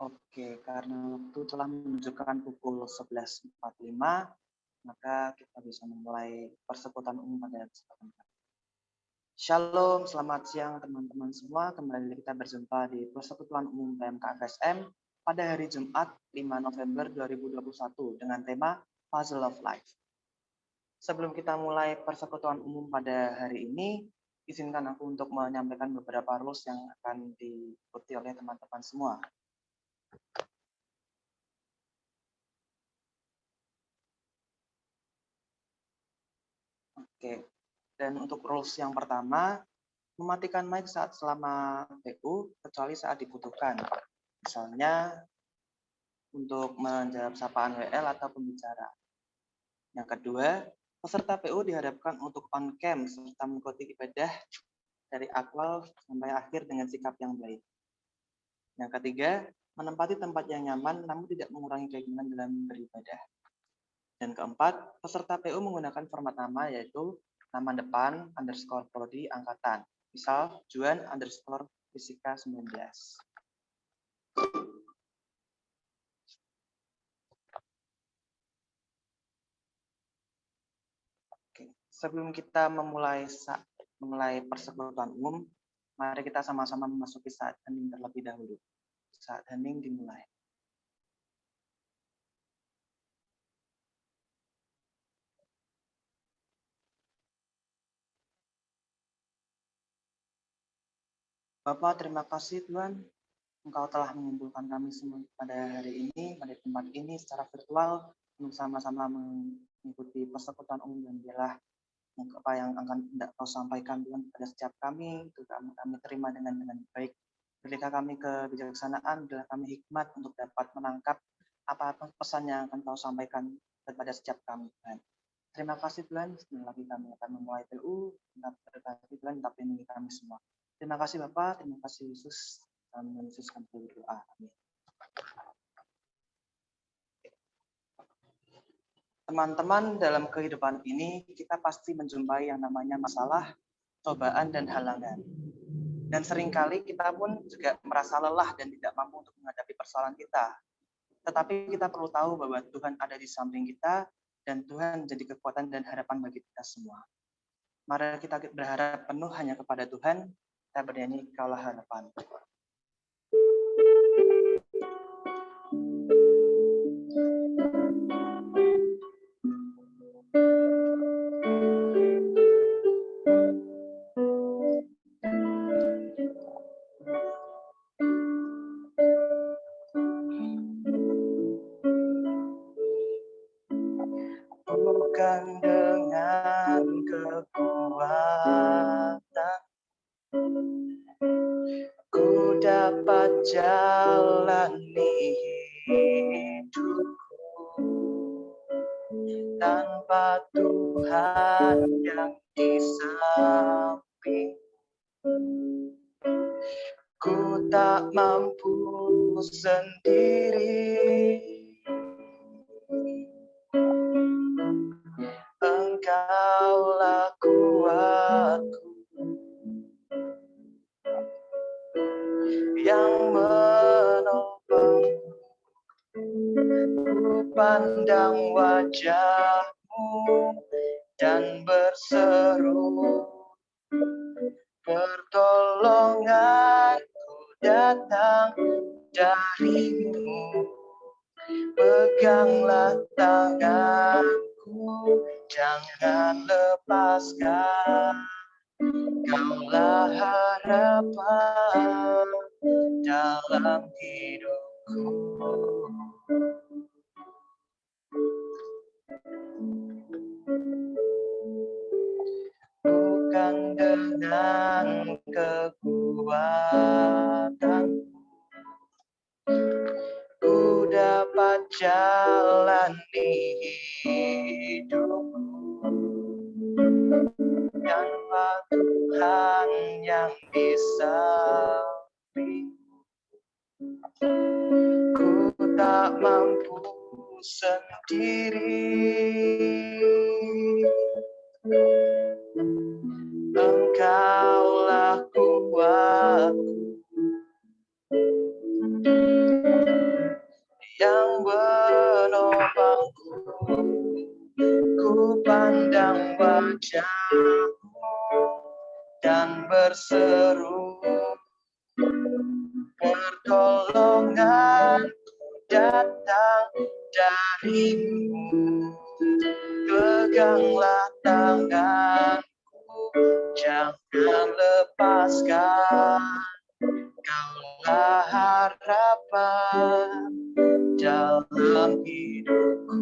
Oke, karena waktu telah menunjukkan pukul 11.45, maka kita bisa memulai persekutuan umum pada kesempatan kali ini. Shalom, selamat siang teman-teman semua. Kembali kita berjumpa di persekutuan umum PMK FSM pada hari Jumat 5 November 2021 dengan tema Puzzle of Life. Sebelum kita mulai persekutuan umum pada hari ini, izinkan aku untuk menyampaikan beberapa rules yang akan diikuti oleh teman-teman semua. Oke, dan untuk rules yang pertama, mematikan mic saat selama PU, kecuali saat dibutuhkan. Misalnya, untuk menjawab sapaan WL atau pembicara. Yang kedua, peserta PU diharapkan untuk on cam serta mengikuti ibadah dari awal sampai akhir dengan sikap yang baik. Yang ketiga, menempati tempat yang nyaman namun tidak mengurangi keinginan dalam beribadah. Dan keempat, peserta PU menggunakan format nama yaitu nama depan underscore prodi angkatan. Misal, Juan underscore Fisika 19. Oke. Sebelum kita memulai persekutuan umum, mari kita sama-sama memasuki saat hening terlebih dahulu. Saat hening dimulai. Bapak, terima kasih Tuhan, Engkau telah mengumpulkan kami semua pada hari ini, pada tempat ini secara virtual, untuk sama-sama mengikuti persekutuan umum, dan biarlah apa yang akan Kau sampaikan Tuhan pada setiap kami, itu kami terima dengan baik. Berikan kami kebijaksanaan, berikan kami hikmat untuk dapat menangkap apa pesan yang akan Kau sampaikan kepada setiap kami, Tuhan. Terima kasih Tuhan, sekali lagi kami akan memulai PU, berkati Tuhan, tetap lindungi kami semua. Terima kasih Bapak, terima kasih Yesus, kami Yesus kami berdoa. Amin. Teman-teman, dalam kehidupan ini kita pasti menjumpai yang namanya masalah, cobaan, dan halangan. Dan seringkali kita pun juga merasa lelah dan tidak mampu untuk menghadapi persoalan kita. Tetapi kita perlu tahu bahwa Tuhan ada di samping kita, dan Tuhan jadi kekuatan dan harapan bagi kita semua. Mari kita berharap penuh hanya kepada Tuhan. Kita bernyanyi Kaulah Harapan. Bukan dengan kekuatan ku dapat jalani hidupku, tanpa Tuhan yang di samping ku tak mampu sendiri. Engkaulah kuatku yang menopang, ku pandang wajah-Mu dan berseru, pertolonganku datang dari-Mu. Peganglah tanganku, jangan lepaskan. Kaulah harapan dalam hidupku. Bukan dengan kekuatan ku dapat jalani hidupku, tanpa Tuhan yang di samping ku tak mampu sendiri. Engkaulah kuatku dan berseru, pertolongan datang darimu. Peganglah tanganku, jangan lepaskan. Kaulah harapan dalam hidupku.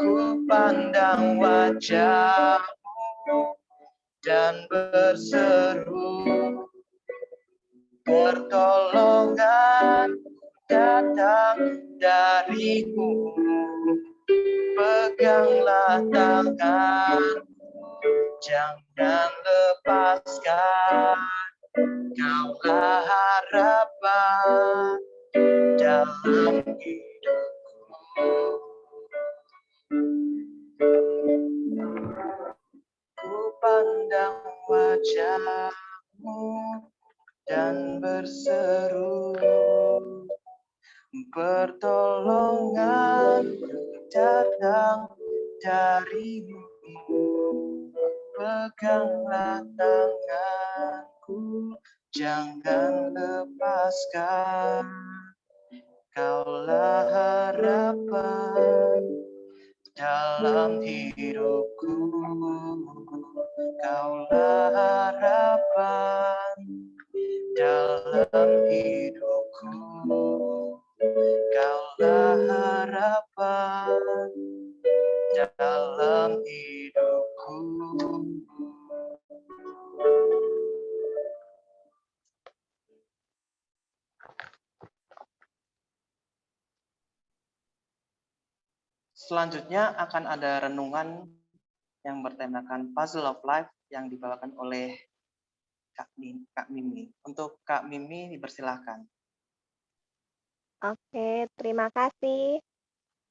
Ku pandang wajah-Mu dan berseru, pertolongan datang darimu. Peganglah tanganku, jangan lepaskan. Kaulah harapan dalam hidupku. Ku pandang wajah-Mu dan berseru, pertolongan datang darimu. Peganglah tanganku, jangan lepaskan. Kaulah harapan dalam hidupku. Kaulah harapan dalam hidupku. Kaulah harapan dalam hidupku. Selanjutnya akan ada renungan yang bertemakan Puzzle of Life yang dibawakan oleh Kak Mimi. Untuk Kak Mimi dipersilahkan. Oke, terima kasih.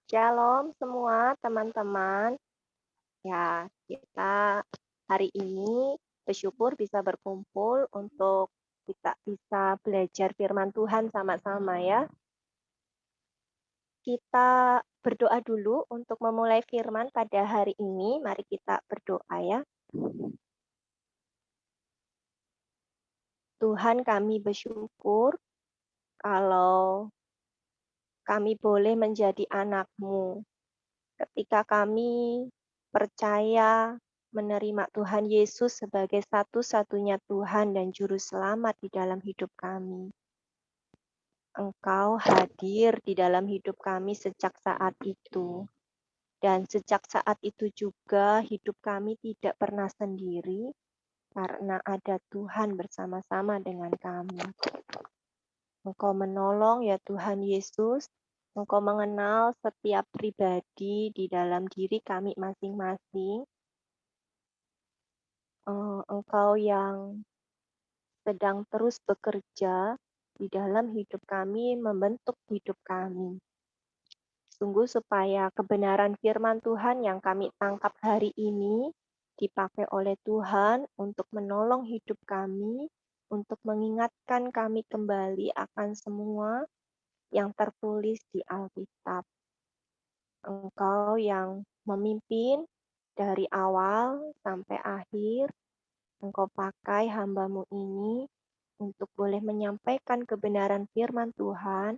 Shalom semua teman-teman. Ya, kita hari ini bersyukur bisa berkumpul untuk kita bisa belajar firman Tuhan sama-sama ya. Kita berdoa dulu untuk memulai firman pada hari ini. Mari kita berdoa ya. Tuhan, kami bersyukur kalau kami boleh menjadi anak-Mu. Ketika kami percaya menerima Tuhan Yesus sebagai satu-satunya Tuhan dan Juru Selamat di dalam hidup kami. Engkau hadir di dalam hidup kami sejak saat itu. Dan sejak saat itu juga hidup kami tidak pernah sendiri karena ada Tuhan bersama-sama dengan kami. Engkau menolong ya Tuhan Yesus. Engkau mengenal setiap pribadi di dalam diri kami masing-masing. Engkau yang sedang terus bekerja di dalam hidup kami, membentuk hidup kami. Sungguh supaya kebenaran firman Tuhan yang kami tangkap hari ini dipakai oleh Tuhan untuk menolong hidup kami, untuk mengingatkan kami kembali akan semua yang tertulis di Alkitab. Engkau yang memimpin dari awal sampai akhir. Engkau pakai hamba-Mu ini untuk boleh menyampaikan kebenaran firman Tuhan.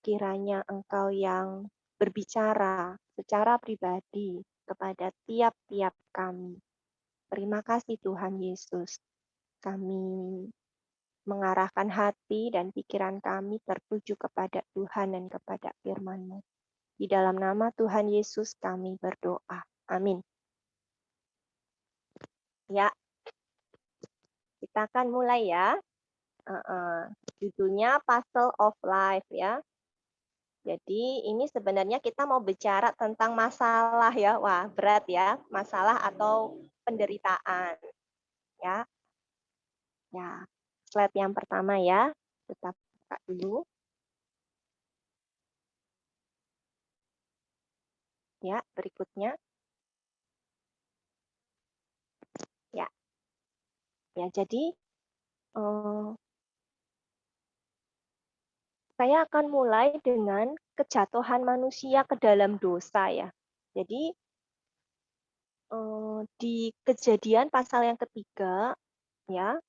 Kiranya Engkau yang berbicara secara pribadi kepada tiap-tiap kami. Terima kasih Tuhan Yesus. Kami mengarahkan hati dan pikiran kami tertuju kepada Tuhan dan kepada firman-Mu. Di dalam nama Tuhan Yesus kami berdoa. Amin. Ya, kita akan mulai ya. Judulnya Puzzle of Life ya. Jadi ini sebenarnya kita mau bicara tentang masalah ya. Wah, berat ya. Masalah atau penderitaan. Ya. Ya. Slide yang pertama ya. Kita buka dulu. Ya, berikutnya. Ya. Ya, jadi saya akan mulai dengan kejatuhan manusia ke dalam dosa ya. Jadi di Kejadian pasal yang ketiga, ya,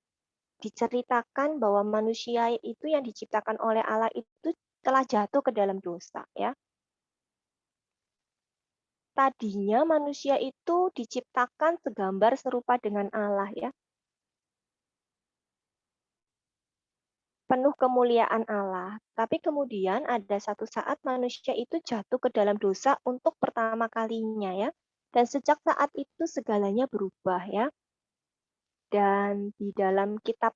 diceritakan bahwa manusia itu yang diciptakan oleh Allah itu telah jatuh ke dalam dosa, ya. Tadinya manusia itu diciptakan segambar serupa dengan Allah, ya. Penuh kemuliaan Allah. Tapi kemudian ada satu saat manusia itu jatuh ke dalam dosa untuk pertama kalinya, ya. Dan sejak saat itu segalanya berubah, ya. Dan di dalam kitab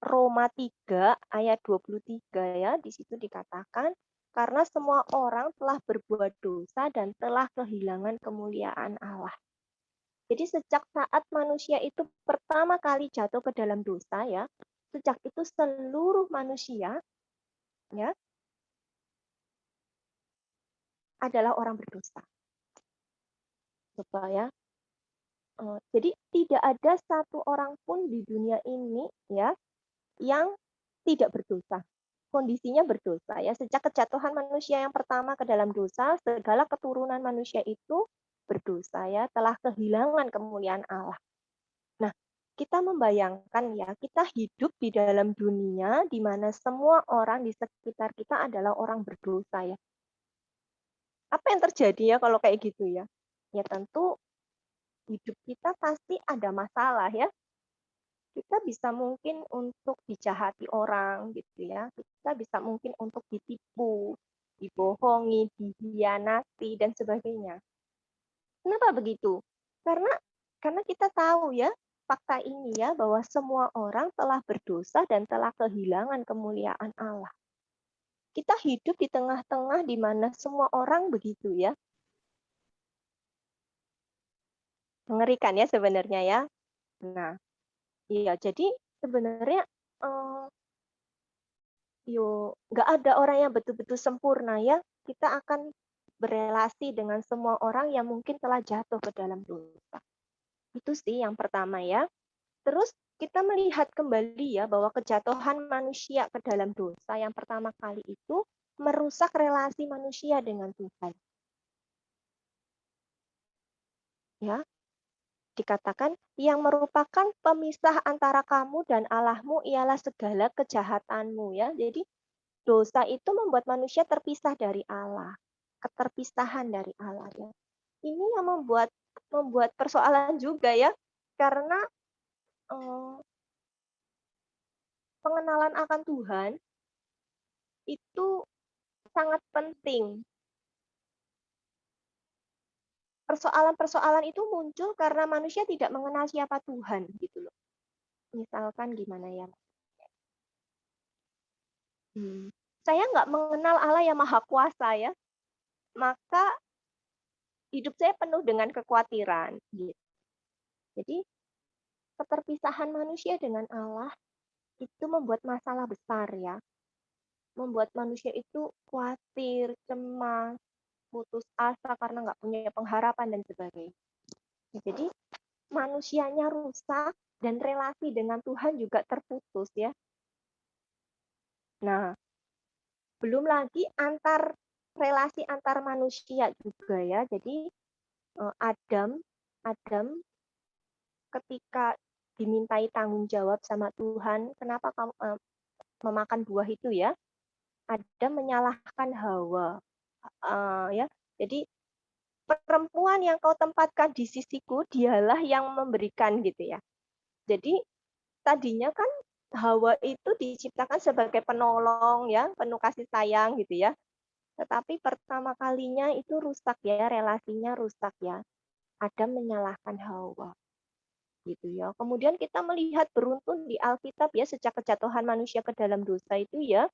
Roma 3 ayat 23, ya, di situ dikatakan karena semua orang telah berbuat dosa dan telah kehilangan kemuliaan Allah. Jadi sejak saat manusia itu pertama kali jatuh ke dalam dosa, ya, sejak itu seluruh manusia, ya, adalah orang berdosa. Coba, ya. Jadi tidak ada satu orang pun di dunia ini, ya, yang tidak berdosa. Kondisinya berdosa, ya. Sejak kejatuhan manusia yang pertama ke dalam dosa, segala keturunan manusia itu berdosa, ya, telah kehilangan kemuliaan Allah. Nah, kita membayangkan, ya, kita hidup di dalam dunia di mana semua orang di sekitar kita adalah orang berdosa, ya. Apa yang terjadi, ya, kalau kayak gitu, ya? Ya tentu hidup kita pasti ada masalah, ya. Kita bisa mungkin untuk dijahati orang, gitu, ya. Kita bisa mungkin untuk ditipu, dibohongi, dihianati, dan sebagainya. Kenapa begitu? Karena kita tahu, ya, fakta ini, ya, bahwa semua orang telah berdosa dan telah kehilangan kemuliaan Allah. Kita hidup di tengah-tengah di mana semua orang begitu, ya. Mengerikan, ya, sebenarnya, ya. Nah, iya, jadi sebenarnya nggak ada orang yang betul-betul sempurna, ya. Kita akan berelasi dengan semua orang yang mungkin telah jatuh ke dalam dosa. Itu sih yang pertama, ya. Terus kita melihat kembali, ya, bahwa kejatuhan manusia ke dalam dosa yang pertama kali itu merusak relasi manusia dengan Tuhan. Ya, dikatakan yang merupakan pemisah antara kamu dan Allahmu ialah segala kejahatanmu, ya. Jadi dosa itu membuat manusia terpisah dari Allah, keterpisahan dari Allah, ya. Ini yang membuat persoalan juga, ya, karena pengenalan akan Tuhan itu sangat penting. Persoalan-persoalan itu muncul karena manusia tidak mengenal siapa Tuhan, gitu loh. Misalkan gimana, ya? Saya nggak mengenal Allah yang Maha Kuasa, ya. Maka hidup saya penuh dengan kekhawatiran, gitu. Jadi keterpisahan manusia dengan Allah itu membuat masalah besar, ya. Membuat manusia itu khawatir, cemas, putus asa karena nggak punya pengharapan dan sebagainya. Jadi manusianya rusak dan relasi dengan Tuhan juga terputus, ya. Nah, belum lagi relasi antar manusia juga, ya. Jadi Adam ketika dimintai tanggung jawab sama Tuhan, kenapa kamu memakan buah itu, ya? Adam menyalahkan Hawa, ya. Jadi perempuan yang kau tempatkan di sisiku, dialah yang memberikan, gitu, ya. Jadi tadinya kan Hawa itu diciptakan sebagai penolong, ya, penuh kasih sayang, gitu, ya. Tetapi pertama kalinya itu rusak, ya, relasinya rusak, ya. Adam menyalahkan Hawa, gitu, ya. Kemudian kita melihat beruntun di Alkitab, ya, sejak kejatuhan manusia ke dalam dosa itu, ya,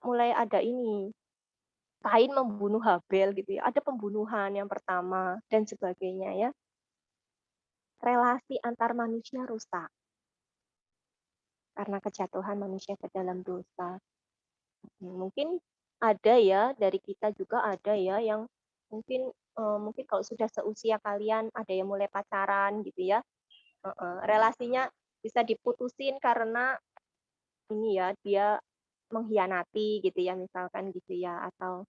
mulai ada ini, Kain membunuh Habel, gitu, ya. Ada pembunuhan yang pertama dan sebagainya, ya. Relasi antar manusia rusak karena kejatuhan manusia ke dalam dosa. Mungkin ada, ya, dari kita juga ada, ya, yang mungkin kalau sudah seusia kalian ada yang mulai pacaran, gitu, ya. Relasinya bisa diputusin karena ini, ya, dia mengkhianati, gitu, ya, misalkan, gitu, ya, atau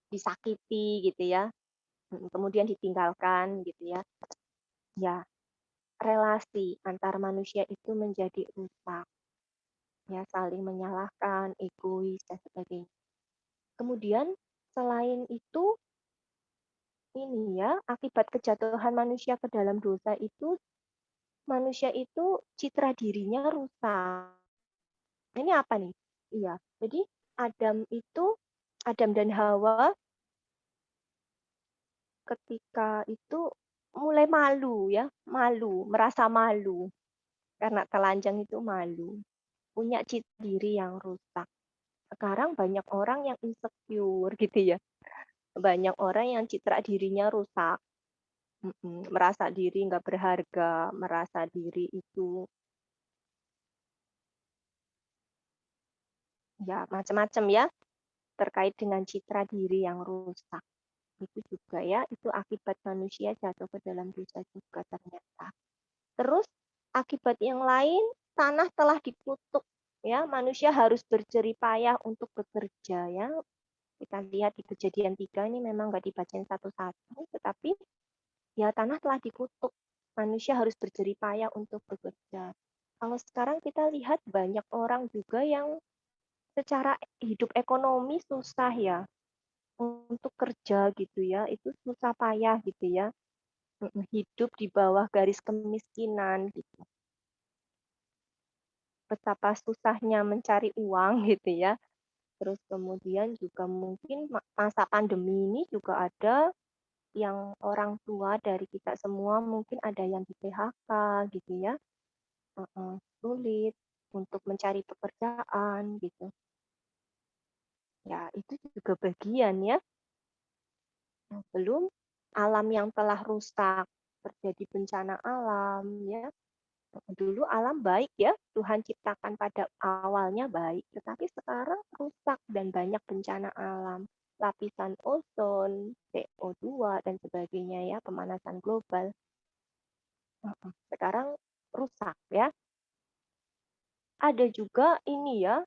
disakiti, gitu, ya. kemudian ditinggalkan gitu ya. Ya, relasi antar manusia itu menjadi rusak, ya saling menyalahkan, egois dan sebagainya. Kemudian selain itu ini ya, akibat kejatuhan manusia ke dalam dosa itu, manusia itu citra dirinya rusak. Ini apa nih? Iya, jadi Adam dan Hawa ketika itu mulai malu ya, merasa malu karena telanjang itu malu, punya citra diri yang rusak. Sekarang banyak orang yang insecure gitu ya, banyak orang yang citra dirinya rusak, merasa diri nggak berharga, merasa diri itu ya macam-macam ya terkait dengan citra diri yang rusak. Itu juga ya, itu akibat manusia jatuh ke dalam dosa juga ternyata. Terus akibat yang lain, tanah telah dikutuk ya, manusia harus berjerih payah untuk bekerja ya. Kita lihat di Kejadian 3 ini memang nggak dibacain satu-satu, tetapi ya tanah telah dikutuk. Manusia harus berjerih payah untuk bekerja. Kalau sekarang kita lihat banyak orang juga yang secara hidup ekonomi susah ya untuk kerja gitu ya, itu susah payah gitu ya. Hidup di bawah garis kemiskinan gitu. Betapa susahnya mencari uang gitu ya. Terus kemudian juga mungkin masa pandemi ini juga ada yang orang tua dari kita semua mungkin ada yang di PHK gitu ya. Sulit untuk mencari pekerjaan gitu. Ya, itu juga bagian ya. Belum alam yang telah rusak, terjadi bencana alam ya. Dulu alam baik ya, Tuhan ciptakan pada awalnya baik, tetapi sekarang rusak dan banyak bencana alam, lapisan ozon, CO2 dan sebagainya ya, pemanasan global. Sekarang rusak ya. Ada juga ini ya,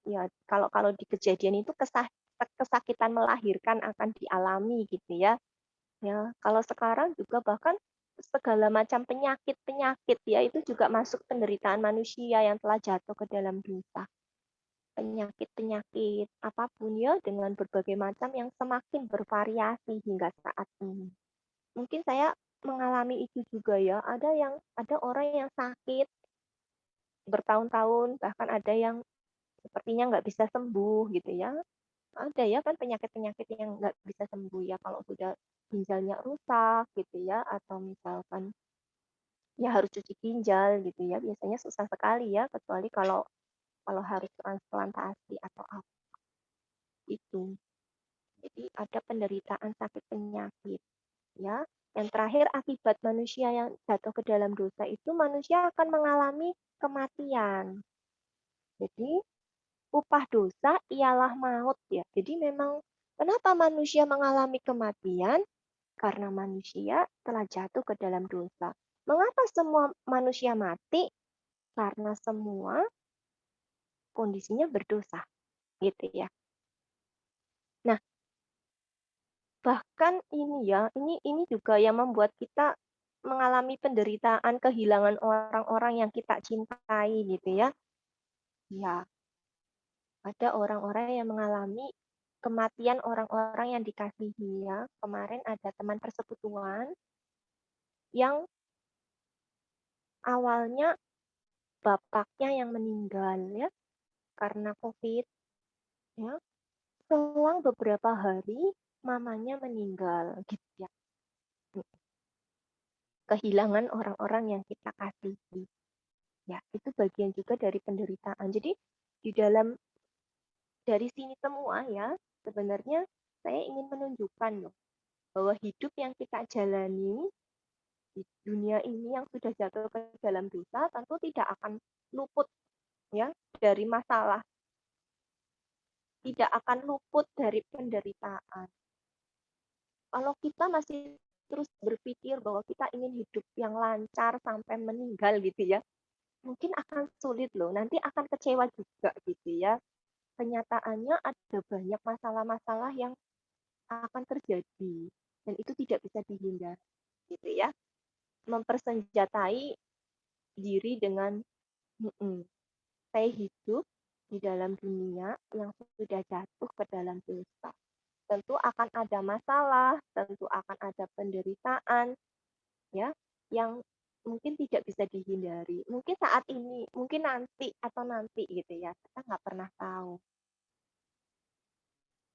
ya kalau kalau di kejadian itu kesakitan melahirkan akan dialami gitu ya. Ya, kalau sekarang juga bahkan segala macam penyakit-penyakit ya itu juga masuk penderitaan manusia yang telah jatuh ke dalam dosa. Penyakit-penyakit apapun ya dengan berbagai macam yang semakin bervariasi hingga saat ini. Mungkin saya mengalami itu juga ya. Ada orang yang sakit bertahun-tahun, bahkan ada yang sepertinya nggak bisa sembuh gitu ya. Ada ya kan penyakit-penyakit yang nggak bisa sembuh ya kalau sudah ginjalnya rusak gitu ya atau misalkan ya harus cuci ginjal gitu ya biasanya susah sekali ya kecuali kalau kalau harus transplantasi atau apa itu. Jadi ada penderitaan sakit penyakit ya. Yang terakhir akibat manusia yang jatuh ke dalam dosa itu manusia akan mengalami kematian. Jadi upah dosa ialah maut ya. Jadi memang kenapa manusia mengalami kematian? Karena manusia telah jatuh ke dalam dosa. Mengapa semua manusia mati? Karena semua kondisinya berdosa, gitu ya. Nah, bahkan ini ya, ini juga yang membuat kita mengalami penderitaan kehilangan orang-orang yang kita cintai gitu ya. Ya, ada orang-orang yang mengalami kematian orang-orang yang dikasihi ya. Kemarin ada teman persekutuan yang awalnya bapaknya yang meninggal ya karena COVID ya. Selang beberapa hari mamanya meninggal gitu ya. Kehilangan orang-orang yang kita kasihi. Ya, itu bagian juga dari penderitaan. Jadi di dalam dari sini semua ya, sebenarnya saya ingin menunjukkan loh bahwa hidup yang kita jalani di dunia ini yang sudah jatuh ke dalam dosa tentu tidak akan luput ya dari masalah, tidak akan luput dari penderitaan. Kalau kita masih terus berpikir bahwa kita ingin hidup yang lancar sampai meninggal gitu ya, mungkin akan sulit loh, nanti akan kecewa juga gitu ya. Kenyataannya ada banyak masalah-masalah yang akan terjadi. dan itu tidak bisa dihindari, gitu ya. Mempersenjatai diri dengan saya hidup di dalam dunia yang sudah jatuh ke dalam dosa. Tentu akan ada masalah, tentu akan ada penderitaan, ya, yang mungkin tidak bisa dihindari. Mungkin saat ini, mungkin nanti atau nanti gitu ya, kita nggak pernah tahu.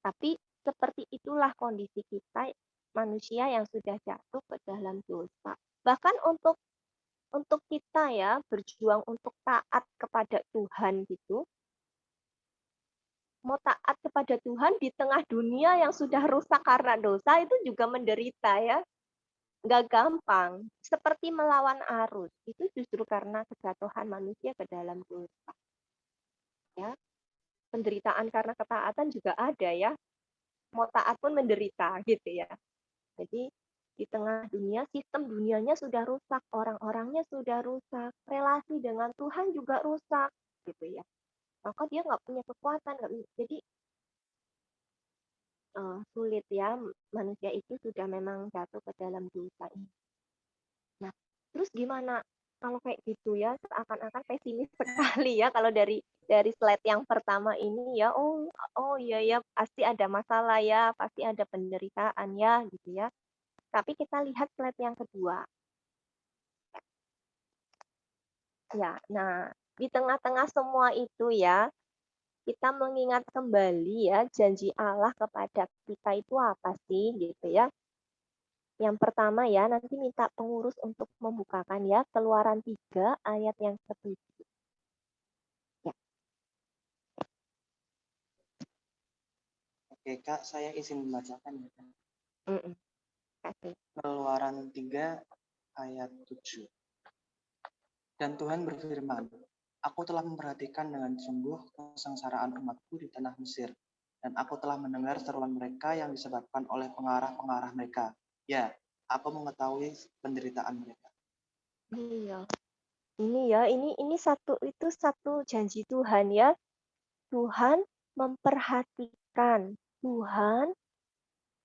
Tapi seperti itulah kondisi kita manusia yang sudah jatuh ke dalam dosa. Bahkan untuk kita ya berjuang untuk taat kepada Tuhan gitu, mau taat kepada Tuhan di tengah dunia yang sudah rusak karena dosa itu juga menderita ya. Nggak gampang. Seperti melawan arus. Itu justru karena kejatuhan manusia ke dalam dosa. Ya. Penderitaan karena ketaatan juga ada ya. Mau taat pun menderita gitu ya. Jadi di tengah dunia, sistem dunianya sudah rusak, orang-orangnya sudah rusak, relasi dengan Tuhan juga rusak gitu ya. Maka dia nggak punya kekuatan, jadi sulit ya, manusia itu sudah memang jatuh ke dalam dosa ini. Nah, terus gimana kalau kayak gitu ya, seakan-akan pesimis sekali ya kalau dari slide yang pertama ini ya, oh iya ya pasti ada masalah ya, pasti ada penderitaan ya gitu ya. Tapi kita lihat slide yang kedua. Ya, nah di tengah-tengah semua itu ya, kita mengingat kembali ya janji Allah kepada kita itu apa sih gitu ya. Yang pertama ya, nanti minta pengurus untuk membukakan ya, Keluaran 3 ayat yang ke-7. Ya. Oke, Kak, saya izin membacakan ya, Kak. Kasih. Keluaran 3 ayat 7. Dan Tuhan berfirman, Aku telah memperhatikan dengan sungguh kesengsaraan umatku di tanah Mesir, dan aku telah mendengar seruan mereka yang disebabkan oleh pengarah-pengarah mereka. Ya, aku mengetahui penderitaan mereka. Iya. Ini satu janji Tuhan ya. Tuhan memperhatikan. Tuhan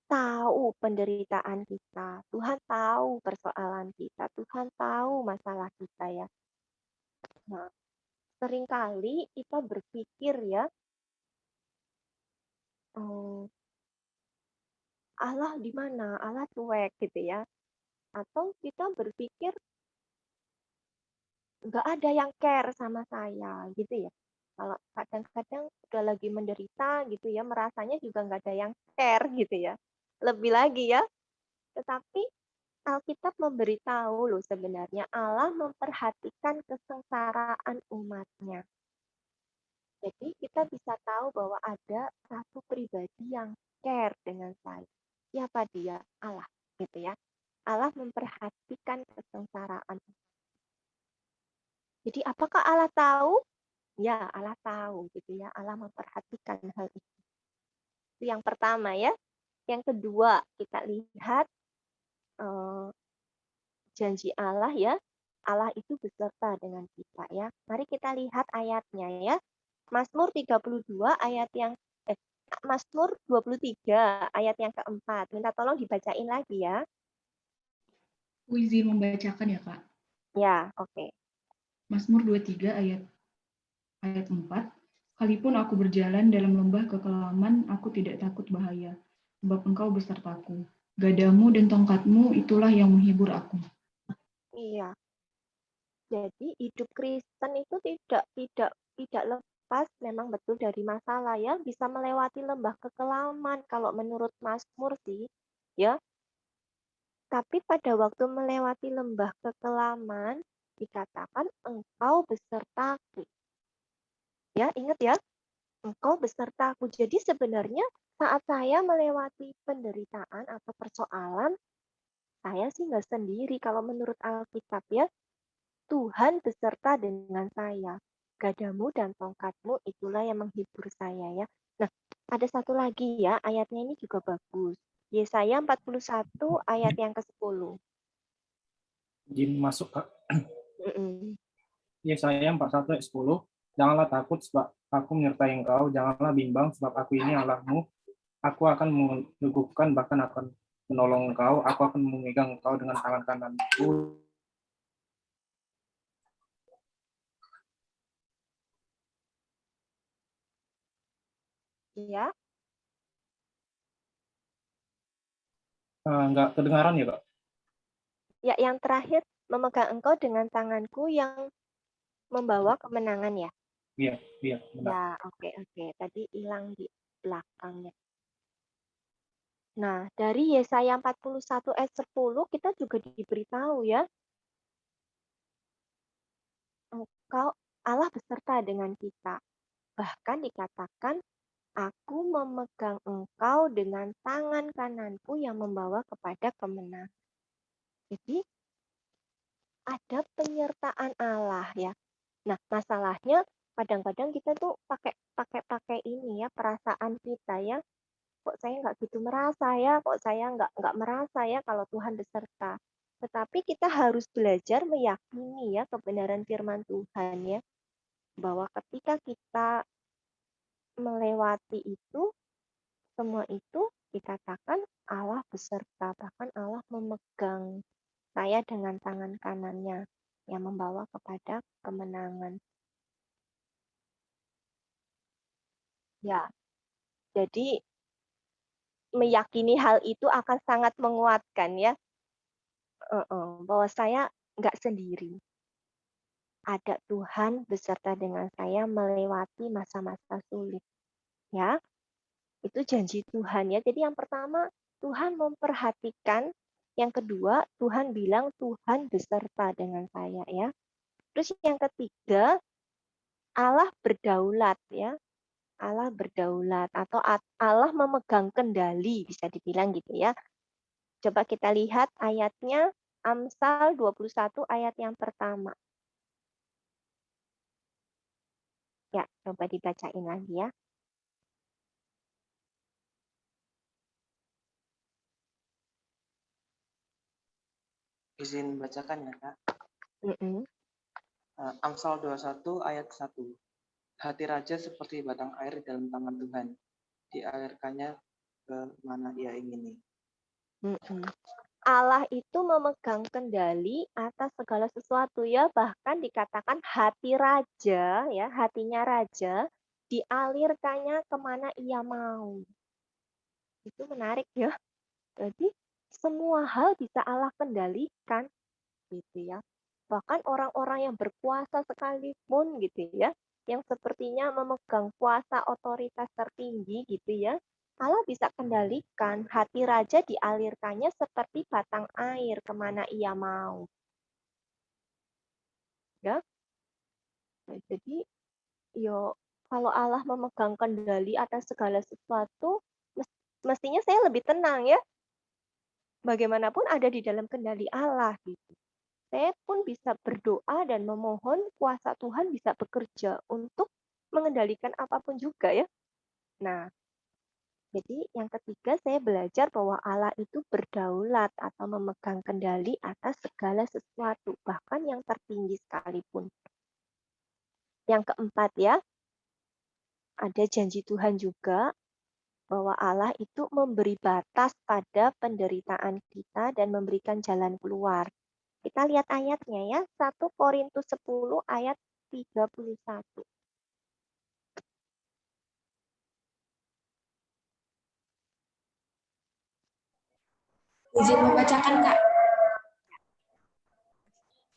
tahu penderitaan kita. Tuhan tahu persoalan kita. Tuhan tahu masalah kita ya. Nah, seringkali kita berpikir ya, Allah di mana? Allah cuek gitu ya. Atau kita berpikir nggak ada yang care sama saya gitu ya. Kalau kadang-kadang udah lagi menderita gitu ya, merasanya juga nggak ada yang care gitu ya. Lebih lagi ya, tetapi Alkitab memberitahu loh sebenarnya Allah memperhatikan kesengsaraan umatnya. Jadi kita bisa tahu bahwa ada satu pribadi yang care dengan saya. Siapa dia? Allah gitu ya. Allah memperhatikan kesengsaraan. Jadi apakah Allah tahu? Ya, Allah tahu gitu ya. Allah memperhatikan hal itu. Itu yang pertama ya. Yang kedua, kita lihat janji Allah ya. Allah itu beserta dengan kita ya. Mari kita lihat ayatnya ya. Mazmur 32 ayat yang Mazmur 23 ayat yang keempat. Minta tolong dibacain lagi ya. Aku izin membacakan ya, Kak. Ya, oke. Mazmur 23 ayat 4. Sekalipun aku berjalan dalam lembah kekelaman, aku tidak takut bahaya, sebab Engkau besertaku. Gadamu dan tongkatmu itulah yang menghibur aku. Iya. Jadi hidup Kristen itu tidak lepas memang betul dari masalah ya, bisa melewati lembah kekelaman kalau menurut Mazmur sih, ya. Tapi pada waktu melewati lembah kekelaman dikatakan engkau besertaku. Ya, ingat ya, engkau besertaku. Jadi sebenarnya saat saya melewati penderitaan atau persoalan, saya sih nggak sendiri kalau menurut Alkitab ya. Tuhan beserta dengan saya. Gadamu dan tongkatmu itulah yang menghibur saya ya. Nah, ada satu lagi ya, ayatnya ini juga bagus. Yesaya 41 ayat yang ke-10. Izin masuk, Kak. Yesaya 41 ayat 10. Janganlah takut sebab aku menyertai engkau, janganlah bimbang sebab aku ini Allahmu. Aku akan meneguhkan bahkan akan menolong engkau, aku akan memegang engkau dengan tangan kananku. Ya, Enggak kedengaran ya, Kak? ya yang terakhir memegang engkau dengan tanganku yang membawa kemenangan ya. Iya, iya, benar. Ya, oke. Tadi hilang di belakangnya. Nah, dari Yesaya 41 ayat 10 kita juga diberitahu ya, engkau Allah beserta dengan kita. Bahkan dikatakan, aku memegang engkau dengan tangan kananku yang membawa kepada kemenangan. Jadi ada penyertaan Allah ya. Nah, masalahnya kadang-kadang kita tuh pakai ini ya, perasaan kita ya. Kok saya nggak gitu merasa ya, kok saya nggak merasa ya kalau Tuhan beserta. Tetapi kita harus belajar meyakini ya kebenaran firman Tuhan ya, bahwa ketika kita melewati itu, semua itu dikatakan Allah beserta, bahkan Allah memegang saya dengan tangan kanannya yang membawa kepada kemenangan. Ya, jadi meyakini hal itu akan sangat menguatkan ya, bahwa saya nggak sendiri. Ada Tuhan beserta dengan saya melewati masa-masa sulit. Ya, itu janji Tuhan ya. Jadi yang pertama, Tuhan memperhatikan. Yang kedua, Tuhan bilang Tuhan beserta dengan saya ya. Terus yang ketiga, Allah berdaulat ya. Allah berdaulat atau Allah memegang kendali bisa dibilang gitu ya. Coba kita lihat ayatnya Amsal 21 ayat yang pertama. Ya, coba dibacain lagi ya. Izin bacakan ya, Kak. Amsal 21 ayat 1. Hati raja seperti batang air di dalam tangan Tuhan. Dialirkannya ke mana ia ingini. Allah itu memegang kendali atas segala sesuatu ya, bahkan dikatakan hati raja ya, hatinya raja dialirkannya kemana ia mau. Itu menarik ya. Jadi semua hal bisa Allah kendalikan gitu ya. Bahkan orang-orang yang berkuasa sekalipun gitu ya, yang sepertinya memegang kuasa otoritas tertinggi gitu ya, Allah bisa kendalikan. Hati raja dialirkannya seperti batang air kemana ia mau. Ya, nah, jadi yo kalau Allah memegang kendali atas segala sesuatu, mestinya saya lebih tenang ya. Bagaimanapun ada di dalam kendali Allah gitu. Saya pun bisa berdoa dan memohon kuasa Tuhan bisa bekerja untuk mengendalikan apapun juga ya. Nah, jadi yang ketiga saya belajar bahwa Allah itu berdaulat atau memegang kendali atas segala sesuatu, bahkan yang tertinggi sekalipun. Yang keempat ya, ada janji Tuhan juga bahwa Allah itu memberi batas pada penderitaan kita dan memberikan jalan keluar. Kita lihat ayatnya ya, 1 Korintus 10 ayat 31. Izin membacakan, Kak.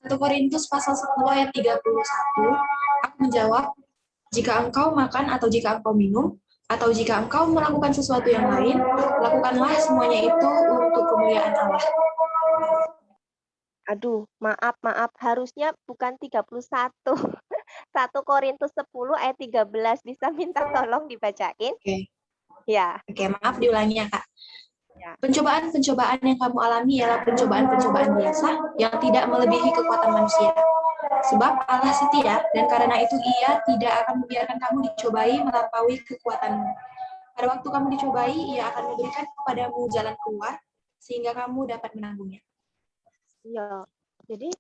1 Korintus pasal 10 ayat 31. Aku menjawab, jika engkau makan atau jika engkau minum, atau jika engkau melakukan sesuatu yang lain, lakukanlah semuanya itu untuk kemuliaan Allah. Aduh, maaf, harusnya bukan 31. 1 Korintus 10 ayat 13. Bisa minta tolong dibacain? Oke. Ya. Oke, maaf diulangi ya, Kak. Ya. Pencobaan-pencobaan yang kamu alami ialah pencobaan-pencobaan biasa yang tidak melebihi kekuatan manusia. Sebab Allah setia, dan karena itu Ia tidak akan membiarkan kamu dicobai melampaui kekuatanmu. Pada waktu kamu dicobai, Ia akan memberikan kepadamu jalan keluar, sehingga kamu dapat menanggungnya. Ya, jadi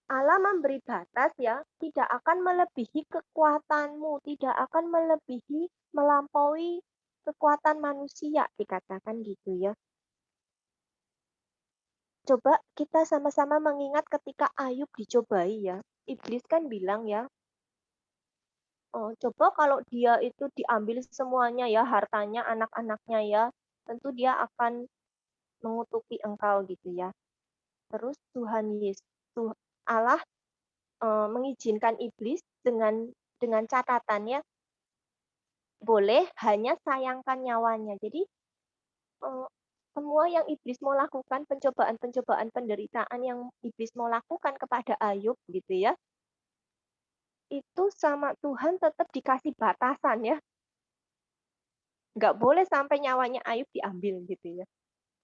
Allah memberi batas ya, tidak akan melebihi kekuatanmu, tidak akan melampaui kekuatan manusia, dikatakan gitu ya. Coba kita sama-sama mengingat ketika Ayub dicobai ya. Iblis kan bilang ya, coba kalau dia itu diambil semuanya ya, hartanya, anak-anaknya ya, tentu dia akan mengutuki engkau gitu ya. Terus Tuhan Yesus, Allah mengizinkan iblis dengan catatan ya, boleh hanya sayangkan nyawanya. Jadi semua yang iblis mau lakukan, pencobaan-pencobaan penderitaan yang iblis mau lakukan kepada Ayub gitu ya, itu sama Tuhan tetap dikasih batasan ya. Nggak boleh sampai nyawanya Ayub diambil gitu ya.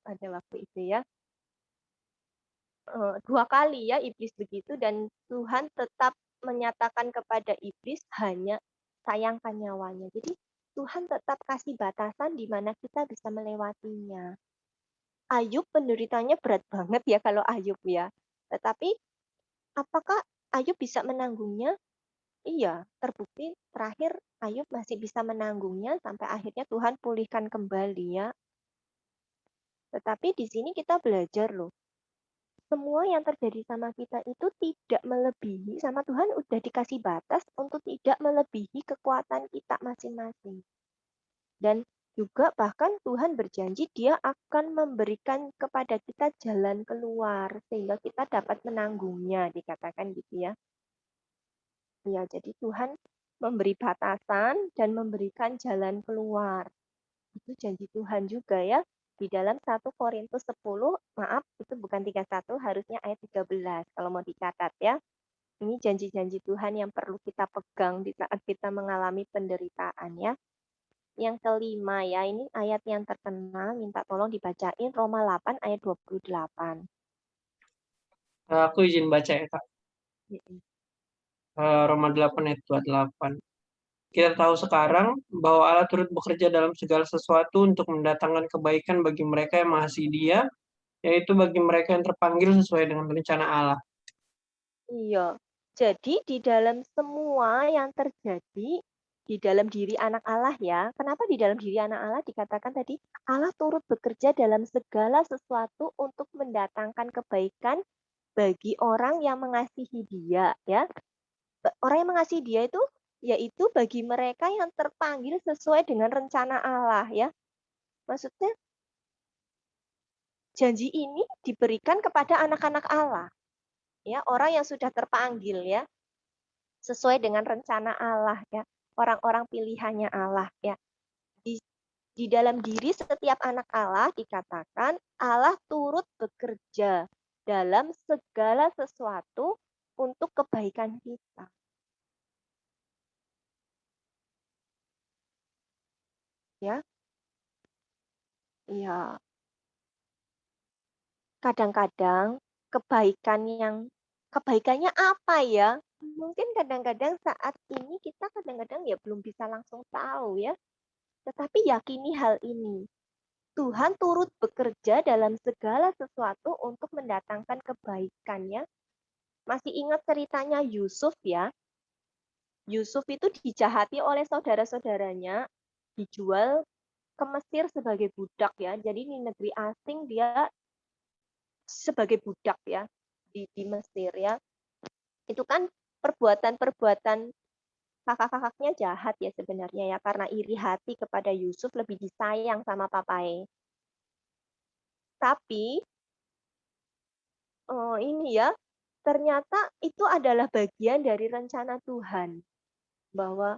Pada waktu itu ya. 2 kali ya iblis begitu dan Tuhan tetap menyatakan kepada iblis hanya sayangkan nyawanya. Jadi Tuhan tetap kasih batasan di mana kita bisa melewatinya. Ayub penderitanya berat banget ya kalau Ayub ya. Tetapi apakah Ayub bisa menanggungnya? Iya, terbukti terakhir Ayub masih bisa menanggungnya sampai akhirnya Tuhan pulihkan kembali ya. Tetapi di sini kita belajar loh. Semua yang terjadi sama kita itu tidak melebihi, sama Tuhan udah dikasih batas untuk tidak melebihi kekuatan kita masing-masing. Dan juga bahkan Tuhan berjanji dia akan memberikan kepada kita jalan keluar sehingga kita dapat menanggungnya, dikatakan gitu ya. Ya, jadi Tuhan memberi batasan dan memberikan jalan keluar. Itu janji Tuhan juga ya. Di dalam 1 Korintus 10, maaf, itu bukan 31, harusnya ayat 13 kalau mau dicatat ya. Ini janji-janji Tuhan yang perlu kita pegang di saat kita mengalami penderitaan ya. Yang kelima ya, ini ayat yang terkenal, minta tolong dibacain Roma 8 ayat 28. Aku izin baca ya, Kak. Roma 8 ayat 28. Kita tahu sekarang bahwa Allah turut bekerja dalam segala sesuatu untuk mendatangkan kebaikan bagi mereka yang mengasihi Dia, yaitu bagi mereka yang terpanggil sesuai dengan rencana Allah. Iya, jadi di dalam semua yang terjadi di dalam diri anak Allah ya. Kenapa di dalam diri anak Allah dikatakan tadi Allah turut bekerja dalam segala sesuatu untuk mendatangkan kebaikan bagi orang yang mengasihi Dia ya. Orang yang mengasihi Dia itu yaitu bagi mereka yang terpanggil sesuai dengan rencana Allah ya. Maksudnya janji ini diberikan kepada anak-anak Allah. Ya, orang yang sudah terpanggil ya, sesuai dengan rencana Allah ya, orang-orang pilihannya Allah ya. Di dalam diri setiap anak Allah dikatakan Allah turut bekerja dalam segala sesuatu untuk kebaikan kita. Ya. Iya. Kadang-kadang kebaikannya apa ya? Mungkin kadang-kadang saat ini kita kadang-kadang ya belum bisa langsung tahu ya. Tetapi yakini hal ini. Tuhan turut bekerja dalam segala sesuatu untuk mendatangkan kebaikannya. Masih ingat ceritanya Yusuf ya? Yusuf itu dijahati oleh saudara-saudaranya, dijual ke Mesir sebagai budak ya. Jadi di negeri asing dia sebagai budak ya di Mesir ya. Itu kan perbuatan-perbuatan kakak-kakaknya jahat ya sebenarnya ya, karena iri hati kepada Yusuf lebih disayang sama papai. Tapi ini ya, ternyata itu adalah bagian dari rencana Tuhan bahwa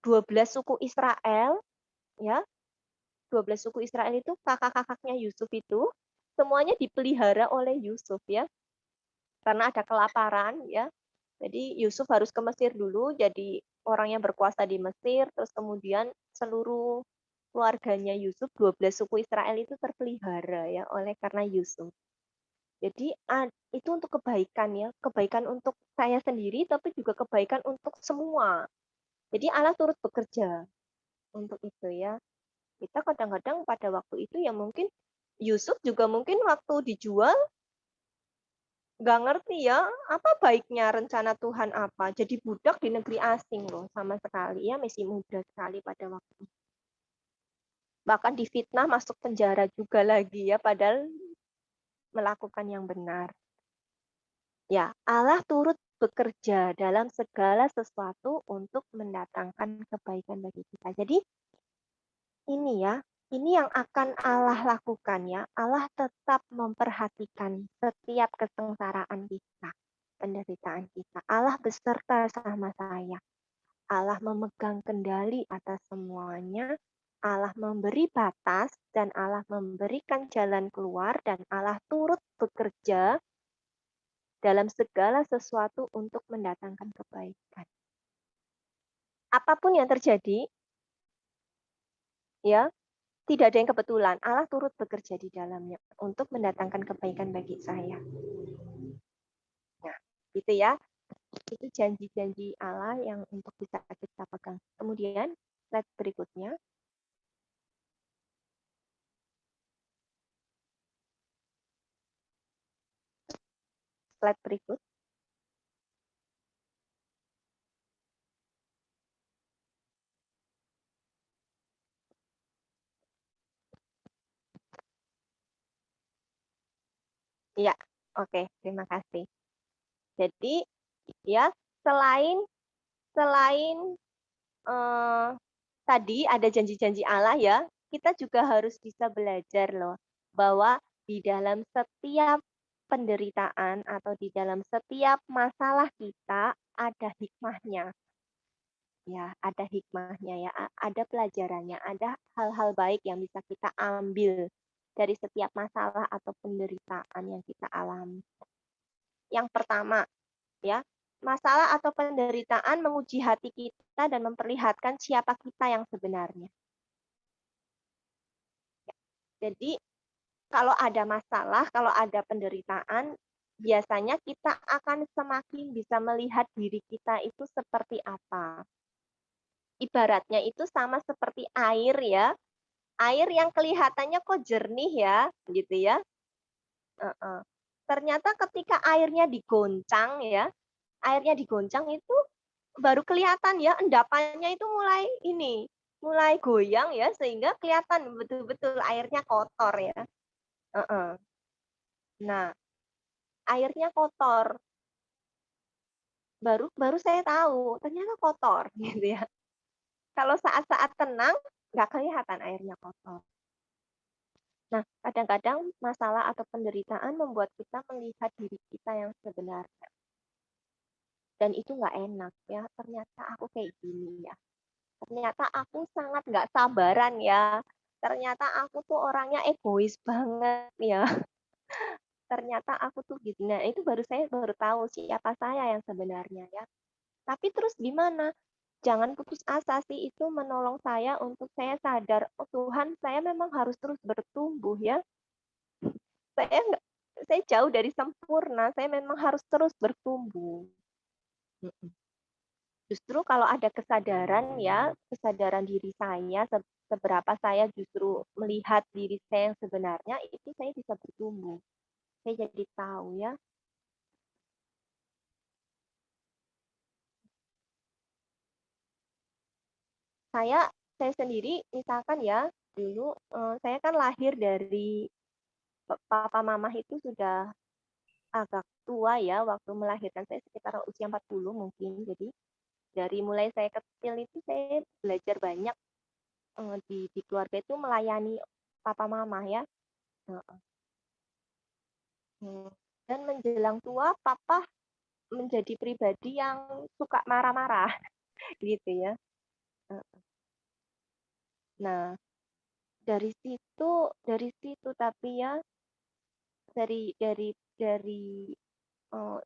12 suku Israel ya, 12 suku Israel itu kakak-kakaknya Yusuf itu semuanya dipelihara oleh Yusuf ya. Karena ada kelaparan ya. Jadi Yusuf harus ke Mesir dulu jadi orang yang berkuasa di Mesir, terus kemudian seluruh keluarganya Yusuf 12 suku Israel itu terpelihara ya oleh karena Yusuf. Jadi itu untuk kebaikan ya, kebaikan untuk saya sendiri tapi juga kebaikan untuk semua. Jadi Allah turut bekerja untuk itu ya. Kita kadang-kadang pada waktu itu ya mungkin Yusuf juga mungkin waktu dijual nggak ngerti ya, apa baiknya rencana Tuhan apa. Jadi budak di negeri asing loh, sama sekali ya, masih muda sekali pada waktu itu. Bahkan difitnah masuk penjara juga lagi ya, padahal melakukan yang benar. Ya, Allah turut bekerja dalam segala sesuatu untuk mendatangkan kebaikan bagi kita. Jadi ini ya, ini yang akan Allah lakukan ya. Allah tetap memperhatikan setiap kesengsaraan kita, penderitaan kita. Allah beserta sama saya. Allah memegang kendali atas semuanya. Allah memberi batas dan Allah memberikan jalan keluar dan Allah turut bekerja dalam segala sesuatu untuk mendatangkan kebaikan. Apapun yang terjadi, ya, tidak ada yang kebetulan. Allah turut bekerja di dalamnya untuk mendatangkan kebaikan bagi saya. Nah, gitu ya. Itu janji-janji Allah yang untuk bisa kita pegang. Kemudian, slide berikutnya. Slide berikut. Iya, oke, terima kasih. Jadi, ya, selain tadi ada janji-janji Allah ya, kita juga harus bisa belajar loh bahwa di dalam setiap penderitaan atau di dalam setiap masalah kita ada hikmahnya. Ya, ada hikmahnya ya, ada pelajarannya, ada hal-hal baik yang bisa kita ambil dari setiap masalah atau penderitaan yang kita alami. Yang pertama, ya, masalah atau penderitaan menguji hati kita dan memperlihatkan siapa kita yang sebenarnya. Jadi, kalau ada masalah, kalau ada penderitaan, biasanya kita akan semakin bisa melihat diri kita itu seperti apa. Ibaratnya itu sama seperti air ya. Air yang kelihatannya kok jernih ya, gitu ya. Ternyata ketika airnya digoncang ya, airnya digoncang itu baru kelihatan ya, endapannya itu mulai goyang ya, sehingga kelihatan betul-betul airnya kotor ya. Nah, airnya kotor. Baru saya tahu, ternyata kotor gitu ya. Kalau saat-saat tenang, nggak kelihatan airnya kotor. Nah, kadang-kadang masalah atau penderitaan membuat kita melihat diri kita yang sebenarnya. Dan itu nggak enak ya, ternyata aku kayak gini ya. Ternyata aku sangat nggak sabaran ya. Ternyata aku tuh orangnya egois banget ya. Ternyata aku tuh gitu. Nah, itu saya baru tahu siapa saya yang sebenarnya ya. Tapi terus gimana? Jangan putus asa sih, itu menolong saya untuk saya sadar, oh Tuhan, saya memang harus terus bertumbuh ya. Saya jauh dari sempurna, saya memang harus terus bertumbuh. Justru kalau ada kesadaran ya, kesadaran diri saya, seberapa saya justru melihat diri saya yang sebenarnya, itu saya bisa bertumbuh. Saya jadi tahu ya. Saya sendiri misalkan ya, dulu saya kan lahir dari papa mama itu sudah agak tua ya, waktu melahirkan saya sekitar usia 40 mungkin. Jadi dari mulai saya kecil itu saya belajar banyak di keluarga itu melayani papa mama ya. Dan menjelang tua papa menjadi pribadi yang suka marah-marah gitu ya. Nah, dari situ tapi ya dari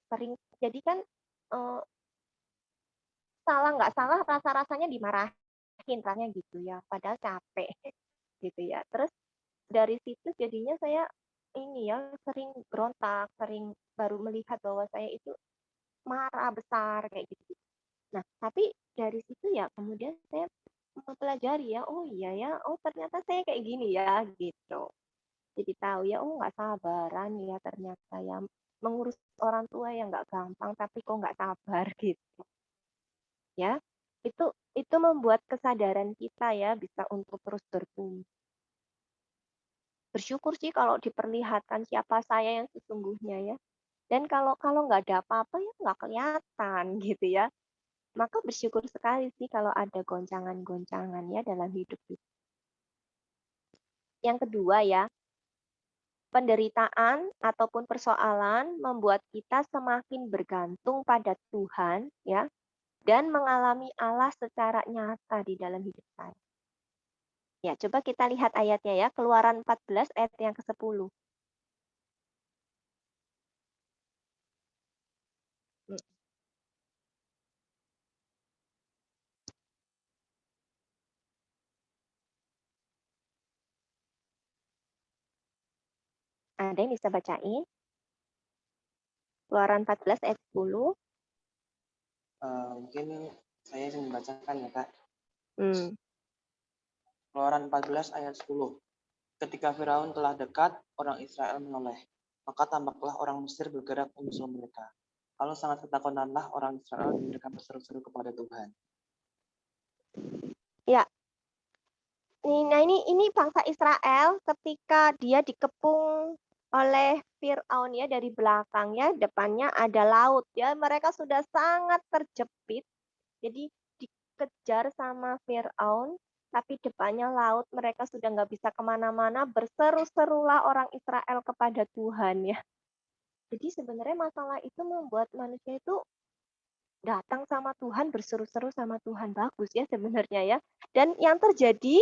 sering jadi kan salah nggak salah rasa-rasanya dimarahin rasanya gitu ya, padahal capek gitu ya. Terus dari situ jadinya saya ini ya sering berontak, sering baru melihat bahwa saya itu marah besar kayak gitu. Nah, tapi dari situ ya kemudian saya mempelajari ya, oh iya ya, oh ternyata saya kayak gini ya gitu. Jadi tahu ya, oh nggak sabaran ya ternyata ya, mengurus orang tua yang nggak gampang, tapi kok nggak sabar gitu. Ya, itu membuat kesadaran kita ya bisa untuk terus bertumbuh. bersyukur sih kalau diperlihatkan siapa saya yang sesungguhnya ya. Dan kalau nggak ada apa-apa ya nggak kelihatan gitu ya. Maka bersyukur sekali sih kalau ada goncangan-goncangan ya dalam hidup kita. Yang kedua ya, penderitaan ataupun persoalan membuat kita semakin bergantung pada Tuhan ya dan mengalami Allah secara nyata di dalam hidup saya. Ya, coba kita lihat ayatnya ya, Keluaran 14 ayat yang ke-10. Ada yang bisa bacain? Keluaran 14 ayat 10. Mungkin saya ingin membacakan ya Kak. Hmm. Keluaran 14 ayat 10. Ketika Firaun telah dekat, orang Israel menoleh. Maka tampaklah orang Mesir bergerak menyusul mereka. Lalu sangat ketakutanlah orang Israel dan mereka berseru-seru kepada Tuhan. Ya. Nah ini bangsa Israel ketika dia dikepung oleh Firaun ya dari belakang ya, depannya ada laut ya. Mereka sudah sangat terjepit. Jadi dikejar sama Firaun, tapi depannya laut, mereka sudah nggak bisa kemana-mana, berseru-serulah orang Israel kepada Tuhan ya. Jadi sebenarnya masalah itu membuat manusia itu datang sama Tuhan, berseru-seru sama Tuhan. Bagus ya sebenarnya ya. Dan yang terjadi,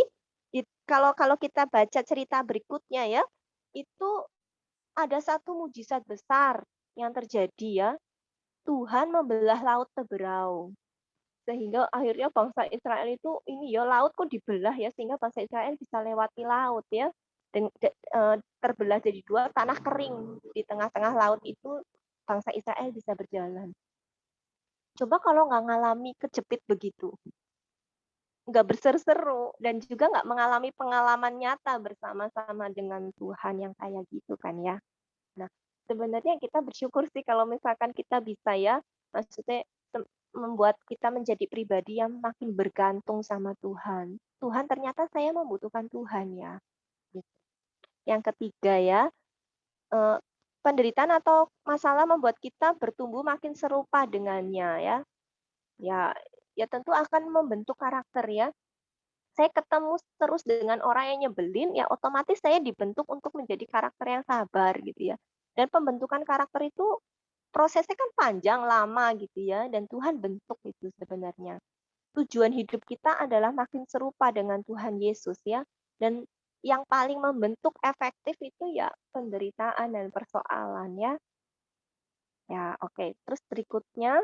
kalau kita baca cerita berikutnya ya, itu ada satu mujizat besar yang terjadi ya. Tuhan membelah laut Teberau. Sehingga akhirnya bangsa Israel itu ini ya laut kok dibelah ya sehingga bangsa Israel bisa lewati laut ya dan terbelah jadi dua, tanah kering di tengah-tengah laut itu bangsa Israel bisa berjalan. Coba kalau nggak ngalami kejepit begitu, nggak berseru-seru dan juga nggak mengalami pengalaman nyata bersama-sama dengan Tuhan yang kayak gitu kan ya. Nah sebenarnya kita bersyukur sih kalau misalkan kita bisa ya, maksudnya membuat kita menjadi pribadi yang makin bergantung sama Tuhan. Tuhan ternyata saya membutuhkan Tuhan ya. Yang ketiga ya, penderitaan atau masalah membuat kita bertumbuh makin serupa dengannya ya. Ya tentu akan membentuk karakter ya. Saya ketemu terus dengan orang yang nyebelin, ya otomatis saya dibentuk untuk menjadi karakter yang sabar gitu ya. Dan pembentukan karakter itu prosesnya kan panjang, lama gitu ya, dan Tuhan bentuk itu sebenarnya. Tujuan hidup kita adalah makin serupa dengan Tuhan Yesus ya, dan yang paling membentuk efektif itu ya penderitaan dan persoalan ya. Ya, oke. Terus berikutnya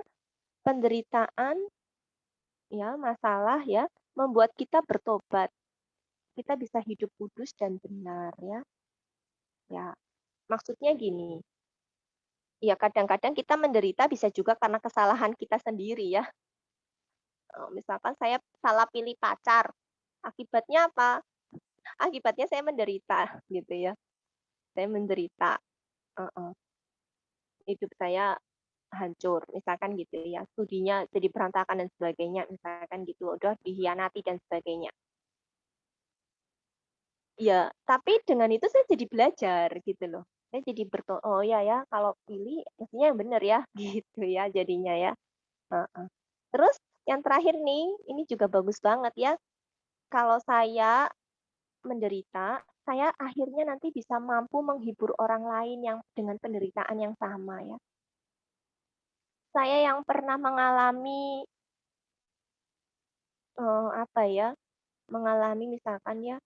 penderitaan ya, masalah ya, membuat kita bertobat. Kita bisa hidup kudus dan benar ya. Ya, maksudnya gini, ya kadang-kadang kita menderita bisa juga karena kesalahan kita sendiri ya. Misalkan saya salah pilih pacar, akibatnya apa? Akibatnya saya menderita gitu ya. Saya menderita, hidup saya hancur, misalkan gitu ya. Studinya jadi berantakan dan sebagainya, misalkan gitu. Udah dikhianati dan sebagainya. Ya, tapi dengan itu saya jadi belajar gitu loh. Saya jadi oh ya kalau pilih mestinya yang benar ya gitu ya jadinya ya. Terus yang terakhir nih, ini juga bagus banget ya. Kalau saya menderita, saya akhirnya nanti bisa mampu menghibur orang lain yang dengan penderitaan yang sama ya. Saya yang pernah mengalami mengalami misalkan ya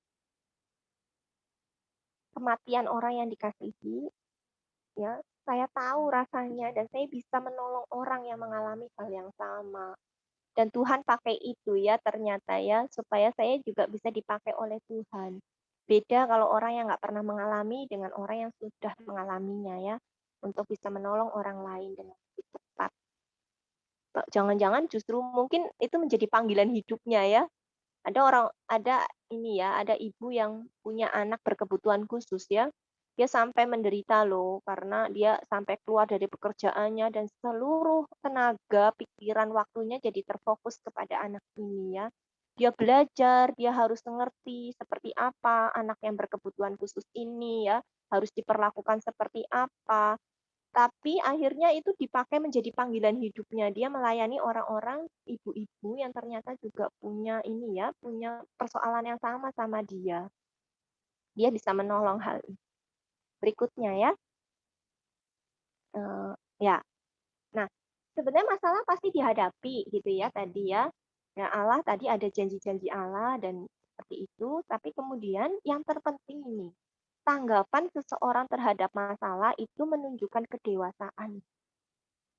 kematian orang yang dikasihi, ya saya tahu rasanya dan saya bisa menolong orang yang mengalami hal yang sama. Dan Tuhan pakai itu ya ternyata ya supaya saya juga bisa dipakai oleh Tuhan. Beda kalau orang yang nggak pernah mengalami dengan orang yang sudah mengalaminya ya untuk bisa menolong orang lain dengan lebih cepat. Jangan-jangan justru mungkin itu menjadi panggilan hidupnya ya. Ada ibu yang punya anak berkebutuhan khusus ya. Dia sampai menderita loh karena dia sampai keluar dari pekerjaannya dan seluruh tenaga, pikiran, waktunya jadi terfokus kepada anak ini ya. dia belajar, dia harus mengerti seperti apa anak yang berkebutuhan khusus ini ya, harus diperlakukan seperti apa. Tapi akhirnya itu dipakai menjadi panggilan hidupnya. Dia melayani orang-orang, ibu-ibu yang ternyata juga punya ini ya, punya persoalan yang sama dia. Dia bisa menolong hal ini. Berikutnya ya. Ya. Nah, sebenarnya masalah pasti dihadapi gitu ya tadi ya. Nah, Allah tadi ada janji-janji Allah dan seperti itu, tapi kemudian yang terpenting ini, tanggapan seseorang terhadap masalah itu menunjukkan kedewasaan.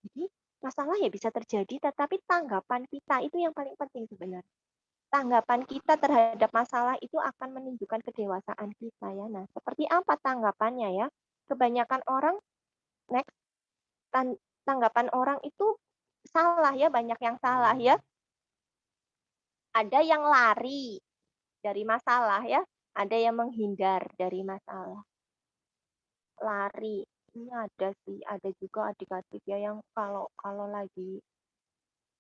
Jadi, masalah ya bisa terjadi, tetapi tanggapan kita itu yang paling penting sebenarnya. Tanggapan kita terhadap masalah itu akan menunjukkan kedewasaan kita ya. Nah, seperti apa tanggapannya ya? Kebanyakan orang next tanggapan orang itu salah ya, banyak yang salah ya. Ada yang lari dari masalah ya, ada yang menghindar dari masalah. Lari, ini ada sih, ada juga adik-adik ya yang kalau lagi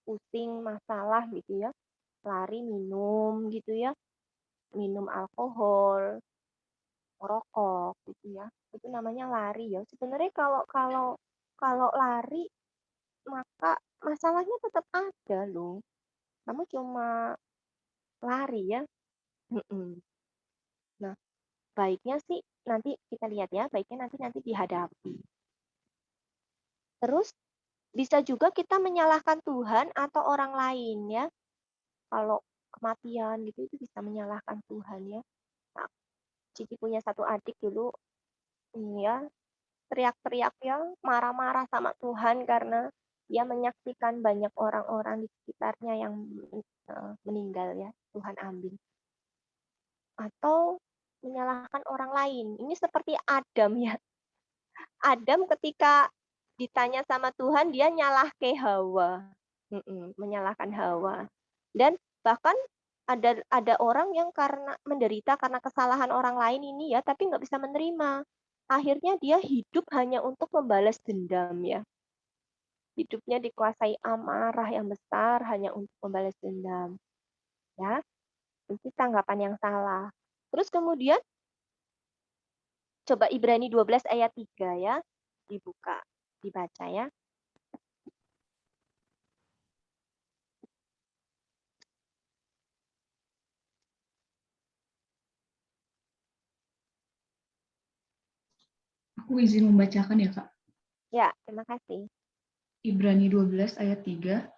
pusing masalah gitu ya, lari minum gitu ya, minum alkohol, merokok gitu ya. Itu namanya lari ya. Sebenarnya kalau lari maka masalahnya tetap ada loh. Kamu cuma lari ya. Nah, baiknya sih nanti kita lihat ya, baiknya nanti dihadapi. Terus bisa juga kita menyalahkan Tuhan atau orang lain ya. Kalau kematian gitu itu bisa menyalahkan Tuhan ya. Nah, Cici punya satu adik dulu ini ya, teriak-teriak ya, marah-marah sama Tuhan karena dia menyaksikan banyak orang-orang di sekitarnya yang meninggal ya, Tuhan ambil. Atau menyalahkan orang lain. Ini seperti Adam ya. Adam ketika ditanya sama Tuhan, dia nyalah ke Hawa. Menyalahkan Hawa. Dan bahkan ada orang yang karena menderita karena kesalahan orang lain ini ya, tapi nggak bisa menerima. Akhirnya dia hidup hanya untuk membalas dendam ya. Hidupnya dikuasai amarah yang besar hanya untuk membalas dendam. Ya, itu tanggapan yang salah. Terus kemudian coba Ibrani 12 ayat 3 ya, dibuka, dibaca ya. Aku izin membacakan ya, Kak. Ya, terima kasih. Ibrani 12 ayat 3.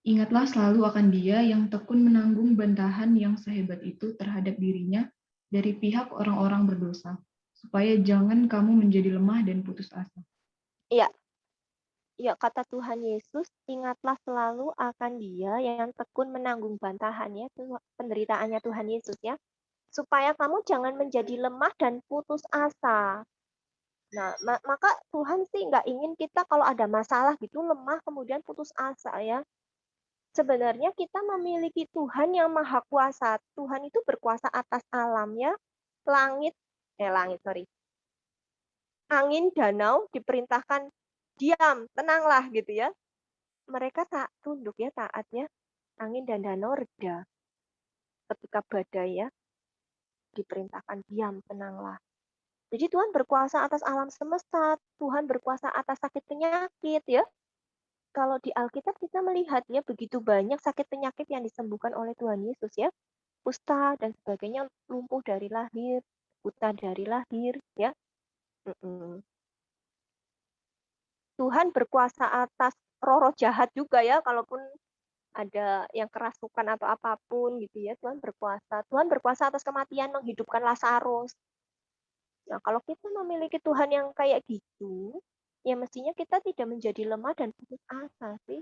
Ingatlah selalu akan Dia yang tekun menanggung bantahan yang sehebat itu terhadap dirinya dari pihak orang-orang berdosa, supaya jangan kamu menjadi lemah dan putus asa. Iya. Ya, kata Tuhan Yesus, ingatlah selalu akan Dia yang tekun menanggung bantahannya, penderitaannya Tuhan Yesus ya, supaya kamu jangan menjadi lemah dan putus asa. Nah, maka Tuhan sih nggak ingin kita kalau ada masalah gitu lemah kemudian putus asa ya. Sebenarnya kita memiliki Tuhan yang maha kuasa. Tuhan itu berkuasa atas alam ya. Angin, danau diperintahkan diam, tenanglah gitu ya. Mereka tak tunduk ya, taat ya. Angin dan danau reda. Ketika badai ya, diperintahkan diam, tenanglah. Jadi Tuhan berkuasa atas alam semesta, Tuhan berkuasa atas sakit penyakit ya. Kalau di Alkitab kita melihat ya begitu banyak sakit penyakit yang disembuhkan oleh Tuhan Yesus ya. Kusta dan sebagainya, lumpuh dari lahir, buta dari lahir ya. Tuhan berkuasa atas roh-roh jahat juga ya, kalaupun ada yang kerasukan atau apapun gitu ya, Tuhan berkuasa. Tuhan berkuasa atas kematian, menghidupkan Lazarus. Nah, kalau kita memiliki Tuhan yang kayak gitu, ya mestinya kita tidak menjadi lemah dan putus asa sih.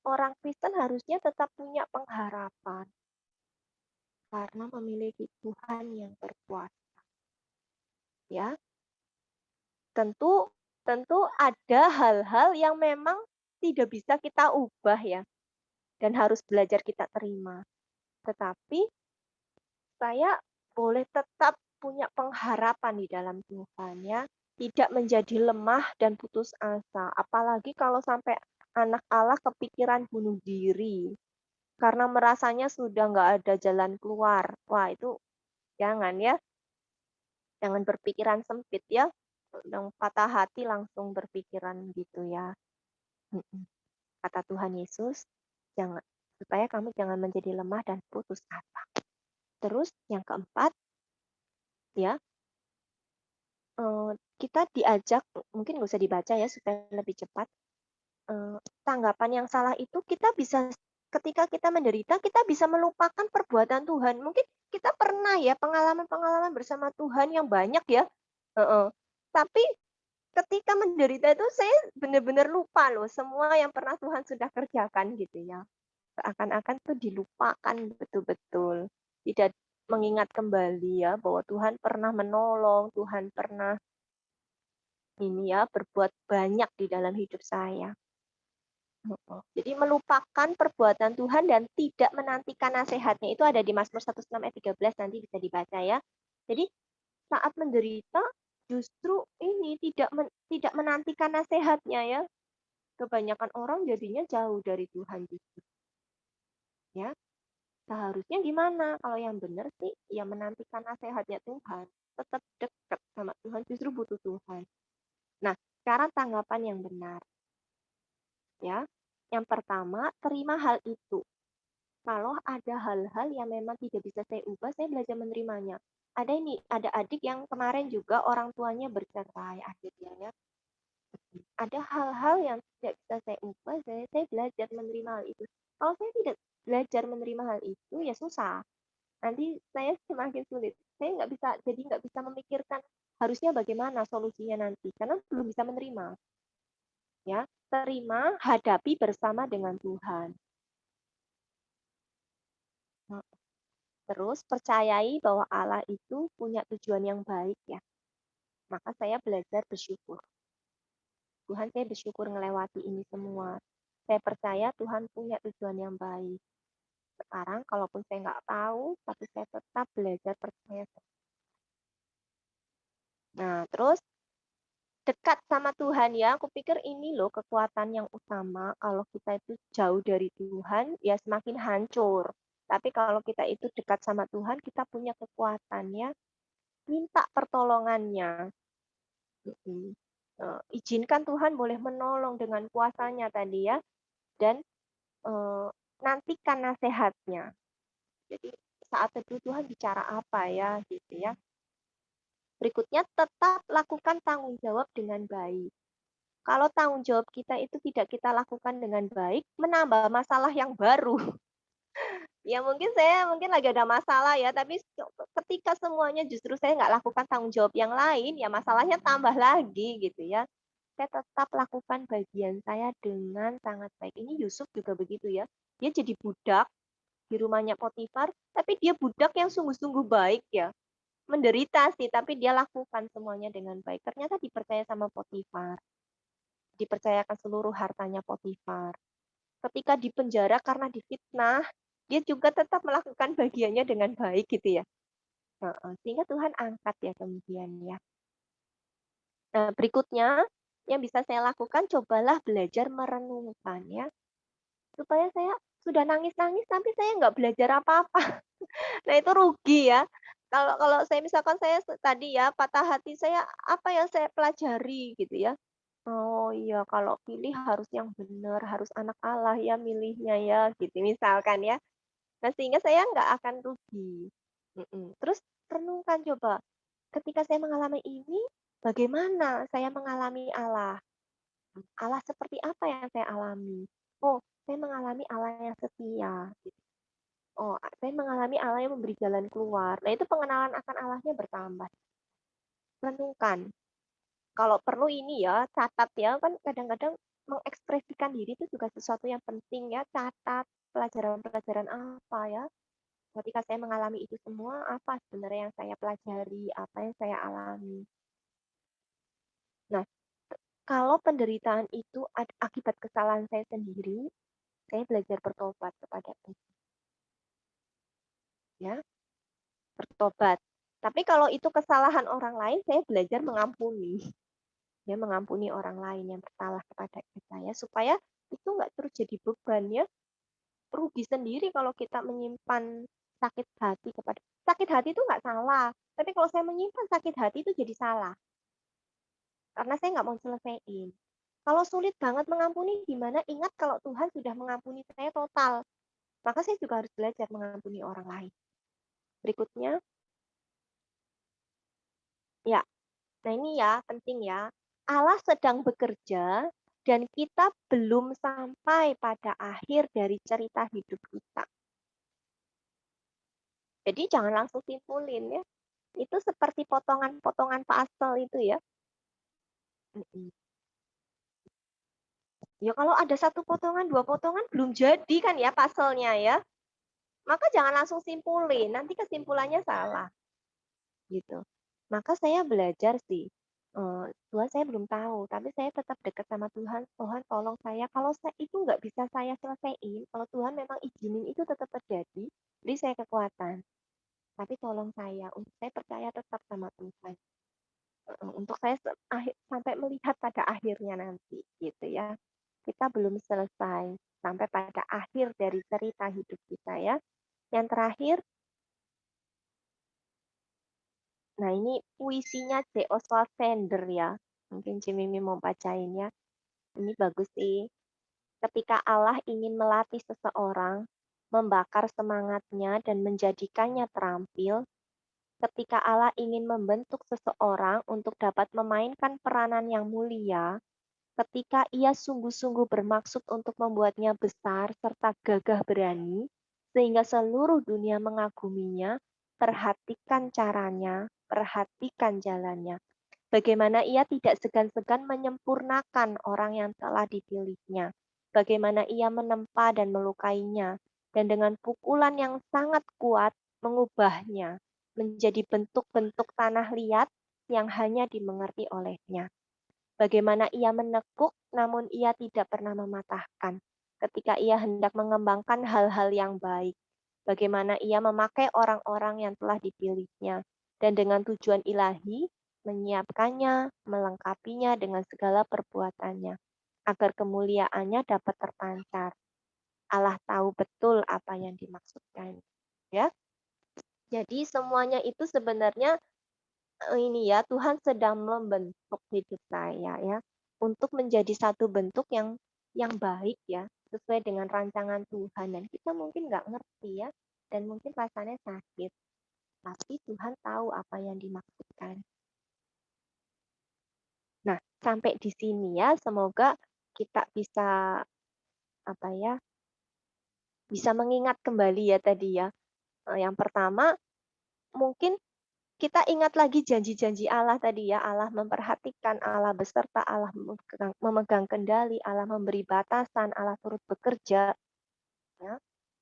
Orang Kristen harusnya tetap punya pengharapan karena memiliki Tuhan yang berkuasa. Ya. Tentu ada hal-hal yang memang tidak bisa kita ubah ya dan harus belajar kita terima. Tetapi saya boleh tetap punya pengharapan di dalam Tuhan ya, tidak menjadi lemah dan putus asa. Apalagi kalau sampai anak Allah kepikiran bunuh diri. karena merasanya sudah nggak ada jalan keluar. Wah, itu jangan ya, jangan berpikiran sempit ya. Yang patah hati langsung berpikiran gitu ya. Mm-mm. Kata Tuhan Yesus, jangan supaya kamu jangan menjadi lemah dan putus asa. Terus yang keempat, ya, kita diajak, mungkin nggak usah dibaca ya supaya lebih cepat. Tanggapan yang salah itu kita bisa, ketika kita menderita, kita bisa melupakan perbuatan Tuhan. Mungkin kita pernah ya pengalaman-pengalaman bersama Tuhan yang banyak ya. Tapi ketika menderita itu saya benar-benar lupa loh semua yang pernah Tuhan sudah kerjakan gitu ya. Seakan-akan tuh dilupakan betul-betul. Tidak mengingat kembali ya bahwa Tuhan pernah menolong, Tuhan pernah ini ya berbuat banyak di dalam hidup saya. Jadi melupakan perbuatan Tuhan dan tidak menantikan nasihatnya itu ada di Mazmur 106 ayat 13, nanti bisa dibaca ya. Jadi saat menderita justru ini tidak menantikan nasihatnya ya. Kebanyakan orang jadinya jauh dari Tuhan justru. Ya. Seharusnya gimana? Kalau yang benar sih ya menantikan nasihatnya Tuhan. Tetap dekat sama Tuhan, justru butuh Tuhan. Nah, sekarang tanggapan yang benar. Ya. Yang pertama, terima hal itu. Kalau ada hal-hal yang memang tidak bisa saya ubah, saya belajar menerimanya. Ada adik yang kemarin juga orang tuanya bercerai akhirnya ya. Ada hal-hal yang tidak bisa saya ubah, saya belajar menerima hal itu. Kalau saya tidak belajar menerima hal itu, ya susah. Nanti saya semakin sulit. Saya nggak bisa memikirkan harusnya bagaimana solusinya nanti, karena belum bisa menerima. Ya, terima, hadapi bersama dengan Tuhan. Terus percayai bahwa Allah itu punya tujuan yang baik ya. Maka saya belajar bersyukur. Tuhan, saya bersyukur ngelewati ini semua. Saya percaya Tuhan punya tujuan yang baik. Sekarang kalaupun saya nggak tahu, tapi saya tetap belajar percaya. Nah, terus dekat sama Tuhan ya. Aku pikir ini loh kekuatan yang utama. Kalau kita itu jauh dari Tuhan, ya semakin hancur. Tapi kalau kita itu dekat sama Tuhan, kita punya kekuatan ya. Minta pertolongannya. Izinkan Tuhan boleh menolong dengan kuasanya tadi ya. Dan nantikan nasihatnya. Jadi saat itu Tuhan bicara apa ya gitu ya. Berikutnya, tetap lakukan tanggung jawab dengan baik. Kalau tanggung jawab kita itu tidak kita lakukan dengan baik, menambah masalah yang baru. Ya mungkin saya lagi ada masalah ya, tapi ketika semuanya justru saya nggak lakukan tanggung jawab yang lain, ya masalahnya tambah lagi gitu ya. Saya tetap lakukan bagian saya dengan sangat baik. Ini Yusuf juga begitu ya. Dia jadi budak di rumahnya Potifar, tapi dia budak yang sungguh-sungguh baik ya. Menderita sih, tapi dia lakukan semuanya dengan baik. Ternyata dipercaya sama Potifar. Dipercayakan seluruh hartanya Potifar. Ketika di penjara karena difitnah, dia juga tetap melakukan bagiannya dengan baik gitu ya. Sehingga Tuhan angkat ya kemudian ya. Nah, berikutnya yang bisa saya lakukan, cobalah belajar merenungkan ya. Supaya saya sudah nangis-nangis tapi saya nggak belajar apa-apa. Nah, itu rugi ya. Kalau saya misalkan saya tadi ya patah hati, saya apa yang saya pelajari gitu ya. Oh iya, kalau pilih harus yang benar, harus anak Allah ya milihnya ya, gitu misalkan ya. Nah, sehingga saya nggak akan rugi. Terus renungkan coba, ketika saya mengalami ini, bagaimana saya mengalami Allah? Allah seperti apa yang saya alami? Oh, saya mengalami Allah yang setia. Gitu. Oh, saya mengalami Allah yang memberi jalan keluar. Nah, itu pengenalan akan Allahnya bertambah. Renungkan. Kalau perlu ini ya, catat ya, kan kadang-kadang mengekspresikan diri itu juga sesuatu yang penting ya, catat pelajaran-pelajaran apa ya. Ketika saya mengalami itu semua, apa sebenarnya yang saya pelajari, apa yang saya alami. Nah, kalau penderitaan itu akibat kesalahan saya sendiri, saya belajar bertobat kepada Tuhan. Ya, bertobat. Tapi kalau itu kesalahan orang lain, saya belajar mengampuni. Ya, mengampuni orang lain yang bersalah kepada kita ya, supaya itu nggak terus jadi beban ya. rugi sendiri kalau kita menyimpan sakit hati kepada sakit hati itu nggak salah, tapi kalau saya menyimpan sakit hati itu jadi salah. Karena saya nggak mau selesaiin. Kalau sulit banget mengampuni, gimana? Ingat kalau Tuhan sudah mengampuni saya total. Maka saya juga harus belajar mengampuni orang lain. Berikutnya, ya. Nah ini ya, penting ya. Allah sedang bekerja dan kita belum sampai pada akhir dari cerita hidup kita. Jadi jangan langsung simpulin ya. Itu seperti potongan-potongan puzzle itu ya. Ya kalau ada satu potongan, dua potongan belum jadi kan ya puzzle-nya ya. Maka jangan langsung simpulin, nanti kesimpulannya salah. Gitu. Maka saya belajar sih. Tuhan saya belum tahu, tapi saya tetap dekat sama Tuhan. Tuhan tolong saya. Kalau saya itu nggak bisa saya selesaiin, kalau Tuhan memang izinin itu tetap terjadi, beri saya kekuatan. Tapi tolong saya, untuk saya percaya tetap sama Tuhan. Untuk saya sampai melihat pada akhirnya nanti, gitu ya. Kita belum selesai sampai pada akhir dari cerita hidup kita ya. Yang terakhir, nah ini puisinya C. Oswald Sanders ya. Mungkin Cimimi mau bacain ya. Ini bagus sih. Ketika Allah ingin melatih seseorang, membakar semangatnya dan menjadikannya terampil, ketika Allah ingin membentuk seseorang untuk dapat memainkan peranan yang mulia, ketika ia sungguh-sungguh bermaksud untuk membuatnya besar serta gagah berani, sehingga seluruh dunia mengaguminya, perhatikan caranya, perhatikan jalannya. Bagaimana ia tidak segan-segan menyempurnakan orang yang telah dipilihnya. Bagaimana ia menempa dan melukainya, dan dengan pukulan yang sangat kuat mengubahnya menjadi bentuk-bentuk tanah liat yang hanya dimengerti olehnya. Bagaimana ia menekuk, namun ia tidak pernah mematahkan. Ketika ia hendak mengembangkan hal-hal yang baik, bagaimana ia memakai orang-orang yang telah dipilihnya, dan dengan tujuan ilahi, menyiapkannya, melengkapinya dengan segala perbuatannya, agar kemuliaannya dapat terpancar. Allah tahu betul apa yang dimaksudkan. Ya, jadi semuanya itu sebenarnya ini ya, Tuhan sedang membentuk hidup saya ya untuk menjadi satu bentuk yang baik ya, sesuai dengan rancangan Tuhan, dan kita mungkin nggak ngerti ya, dan mungkin rasanya sakit, tapi Tuhan tahu apa yang dimaksudkan. Nah, sampai di sini ya, semoga kita bisa apa ya, bisa mengingat kembali ya tadi ya. Yang pertama, mungkin kita ingat lagi janji-janji Allah tadi ya, Allah memperhatikan, Allah beserta, Allah memegang kendali, Allah memberi batasan, Allah turut bekerja. Ya.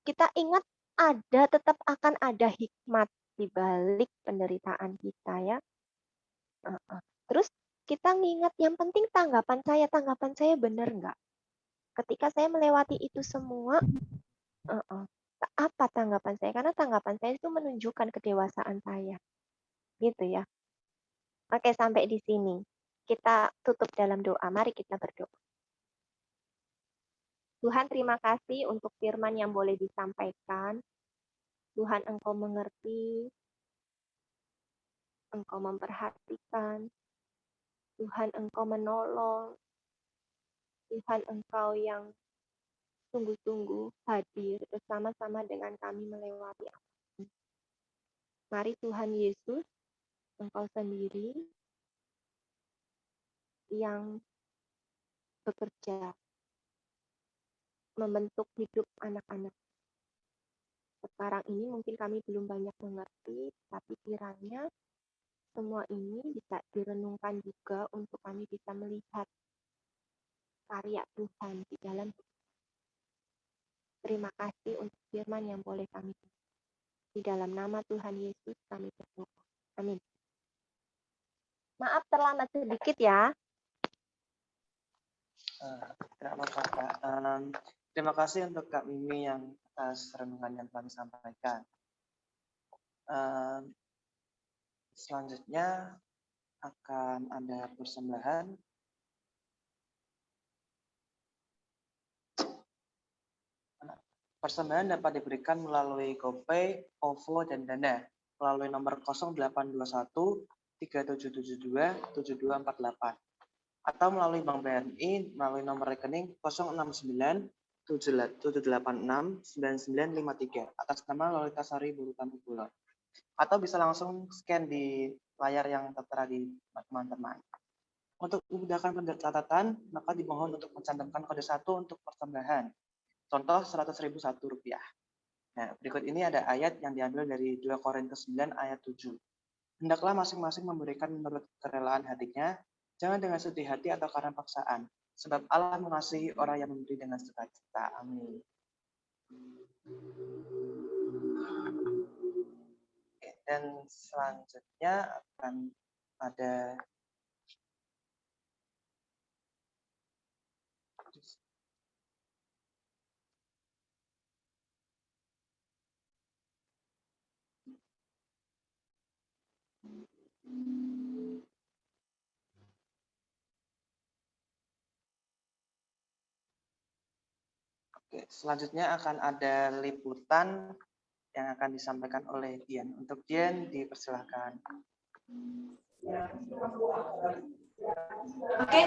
Kita ingat tetap akan ada hikmat di balik penderitaan kita ya. Terus kita ngingat yang penting tanggapan saya benar nggak? Ketika saya melewati itu semua, apa tanggapan saya? Karena tanggapan saya itu menunjukkan kedewasaan saya. Gitu ya. Oke, sampai di sini. Kita tutup dalam doa. Mari kita berdoa. Tuhan, terima kasih untuk firman yang boleh disampaikan. Tuhan, Engkau mengerti. Engkau memperhatikan. Tuhan, Engkau menolong. Tuhan, Engkau yang sungguh-sungguh hadir bersama-sama dengan kami melewati apapun. Mari Tuhan Yesus, Engkau sendiri yang bekerja membentuk hidup anak-anak. Sekarang ini mungkin kami belum banyak mengerti, tapi kiranya semua ini bisa direnungkan juga untuk kami bisa melihat karya Tuhan di dalam. Terima kasih untuk firman yang boleh kami dengar. Di dalam nama Tuhan Yesus kami berdoa. Amin. Maaf terlambat sedikit ya. Tidak apa-apa, Kak. Terima kasih untuk Kak Mimi yang atas renungan yang kami sampaikan. Selanjutnya akan ada persembahan. Persembahan dapat diberikan melalui GoPay, OVO, dan Dana melalui nomor 0821 3772 7248 atau melalui Bank BRI melalui nomor rekening 069 786 9953 atas nama Lolitasari Buru Tampu Bulan. Atau bisa langsung scan di layar yang tertera di teman-teman. Untuk memudahkan pencatatan, maka dimohon untuk mencantumkan kode 1 untuk persembahan. Contoh Rp100.000 Rp1. Nah, berikut ini ada ayat yang diambil dari 2 Korintus 9 ayat 7. Hendaklah masing-masing memberikan menurut kerelaan hatinya, jangan dengan sedih hati atau karena paksaan, sebab Allah mengasihi orang yang memberi dengan sukacita. Amin. Oke, dan selanjutnya akan ada selanjutnya akan ada liputan yang akan disampaikan oleh Dian. Untuk Dian, dipersilahkan. Oke,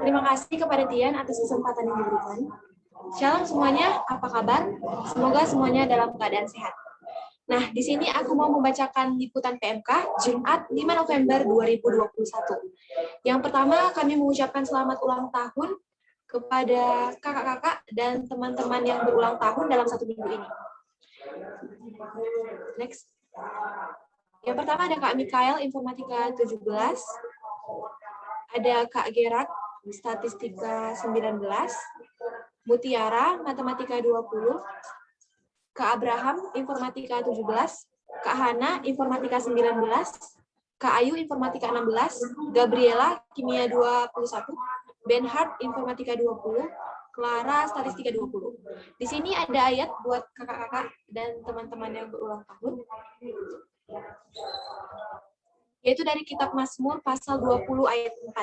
terima kasih kepada Dian atas kesempatan yang diberikan. Shalom semuanya, apa kabar? Semoga semuanya dalam keadaan sehat. Nah, di sini aku mau membacakan liputan PMK Jumat 5 November 2021. Yang pertama, kami mengucapkan selamat ulang tahun kepada kakak-kakak dan teman-teman yang berulang tahun dalam 1 minggu ini. Next. Yang pertama ada Kak Mikael, Informatika 17. Ada Kak Gerak, Statistika 19. Mutiara, Matematika 20. Kak Abraham, Informatika 17. Kak Hana, Informatika 19. Kak Ayu, Informatika 16. Gabriela, Kimia 21. Benhard, Informatika 20. Clara, Statistika 20. Di sini ada ayat buat kakak-kakak dan teman-teman yang berulang tahun, yaitu dari kitab Mazmur pasal 20 ayat 4.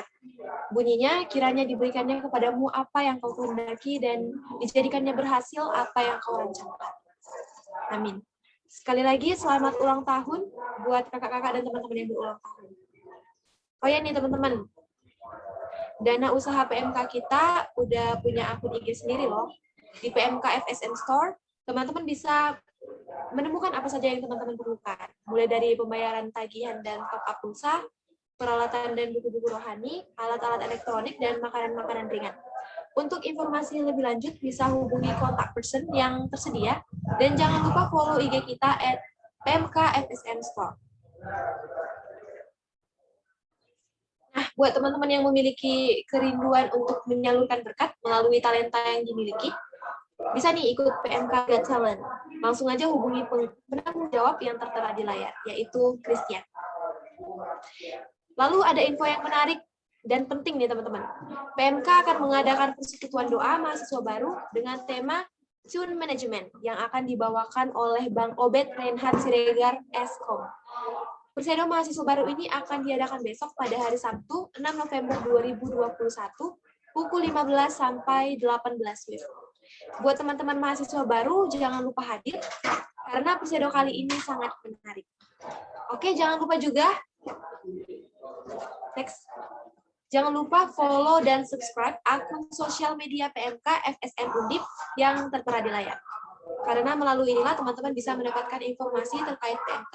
Bunyinya, kiranya diberikannya kepadamu apa yang kau kehendaki dan dijadikannya berhasil apa yang kau rancangkan. Amin. Sekali lagi, selamat ulang tahun buat kakak-kakak dan teman-teman yang berulang tahun. Oh ya nih teman-teman, dana usaha PMK kita udah punya akun IG sendiri loh. Di PMK FSM Store, teman-teman bisa menemukan apa saja yang teman-teman perlukan. Mulai dari pembayaran tagihan dan top-up pulsa, peralatan dan buku-buku rohani, alat-alat elektronik, dan makanan-makanan ringan. Untuk informasi lebih lanjut, bisa hubungi kontak person yang tersedia, dan jangan lupa follow IG kita @PMK-FSM Store. Nah, buat teman-teman yang memiliki kerinduan untuk menyalurkan berkat melalui talenta yang dimiliki, bisa nih ikut PMK Got Talent. Langsung aja hubungi penanggung jawab yang tertera di layar, yaitu Christian. Lalu ada info yang menarik dan penting nih teman-teman. PMK akan mengadakan persekutuan doa mahasiswa baru dengan tema Tune Management yang akan dibawakan oleh Bang Obed Reinhard Siregar Eskom. Persekutuan mahasiswa baru ini akan diadakan besok pada hari Sabtu 6 November 2021 pukul 15 sampai 18 WIB. Buat teman-teman mahasiswa baru, jangan lupa hadir, karena persekutuan kali ini sangat menarik. Oke, jangan lupa juga, next. Jangan lupa follow dan subscribe akun sosial media PMK FSM Undip yang tertera di layar. Karena melalui inilah teman-teman bisa mendapatkan informasi terkait PMK.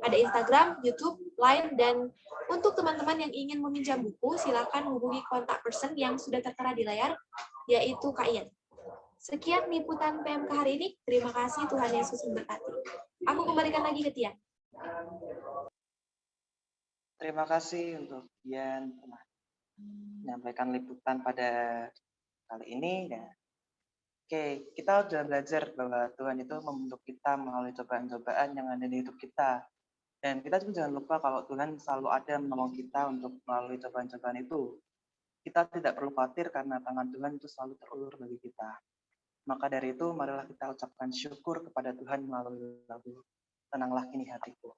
Ada Instagram, YouTube, Line, dan untuk teman-teman yang ingin meminjam buku, silakan hubungi kontak person yang sudah tertera di layar, yaitu Kak Ian. Sekian liputan PMK hari ini. Terima kasih, Tuhan Yesus memberkati. Aku kembalikan lagi ke Tian. Terima kasih untuk Dian telah menyampaikan liputan pada kali ini. Ya. Oke, kita sudah belajar bahwa Tuhan itu membentuk kita melalui cobaan-cobaan yang ada di hidup kita. Dan kita juga jangan lupa kalau Tuhan selalu ada menolong kita untuk melalui cobaan-cobaan itu. Kita tidak perlu khawatir karena tangan Tuhan itu selalu terulur bagi kita. Maka dari itu, marilah kita ucapkan syukur kepada Tuhan melalui lagu Tenanglah Kini Hatiku.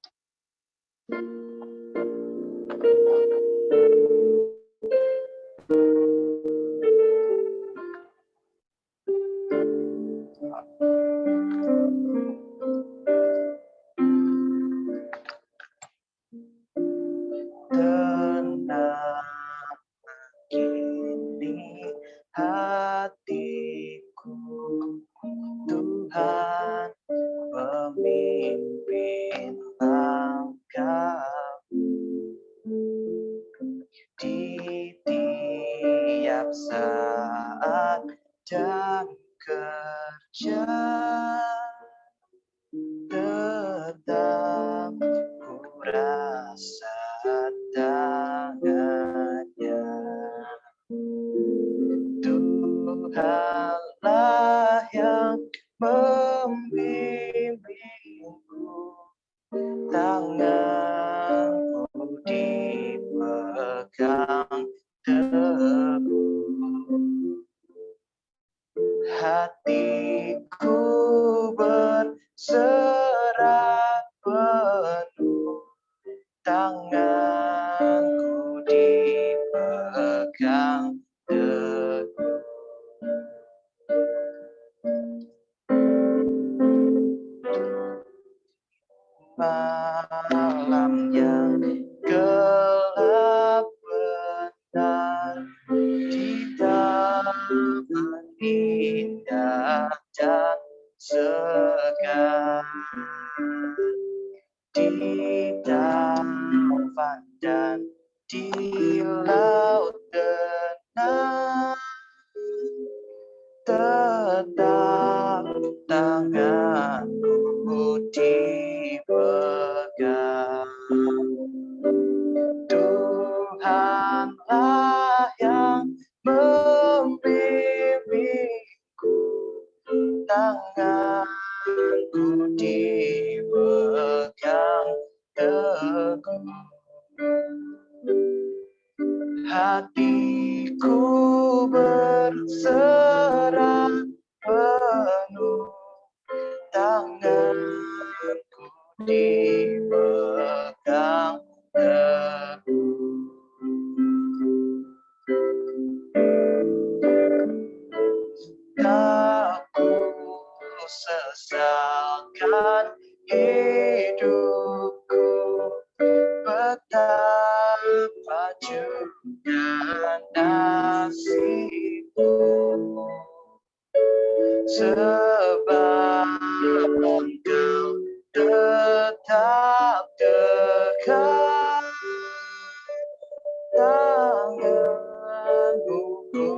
hatiku, Tuhan memimpin langkahku di tiap saat dan kerja, tetap ku rasa tangannya. Tuhanlah yang membimbingku, tanganku dipegang teguh, hatiku berserah penuh, tanganku dipegang teguh. Malam yang gelap benar di taman indah dan segar, di taman dan di laut tenang, tetap tanganku dipegang. Tuhanlah yang membimbingku, tanganku dipegang teguh, hatiku berserah penuh, tanganku dipegang teguh. Tak ku sesalkan hidupku, betapa juga nasibku, sebab Engkau tetap dekat, tanganmu ku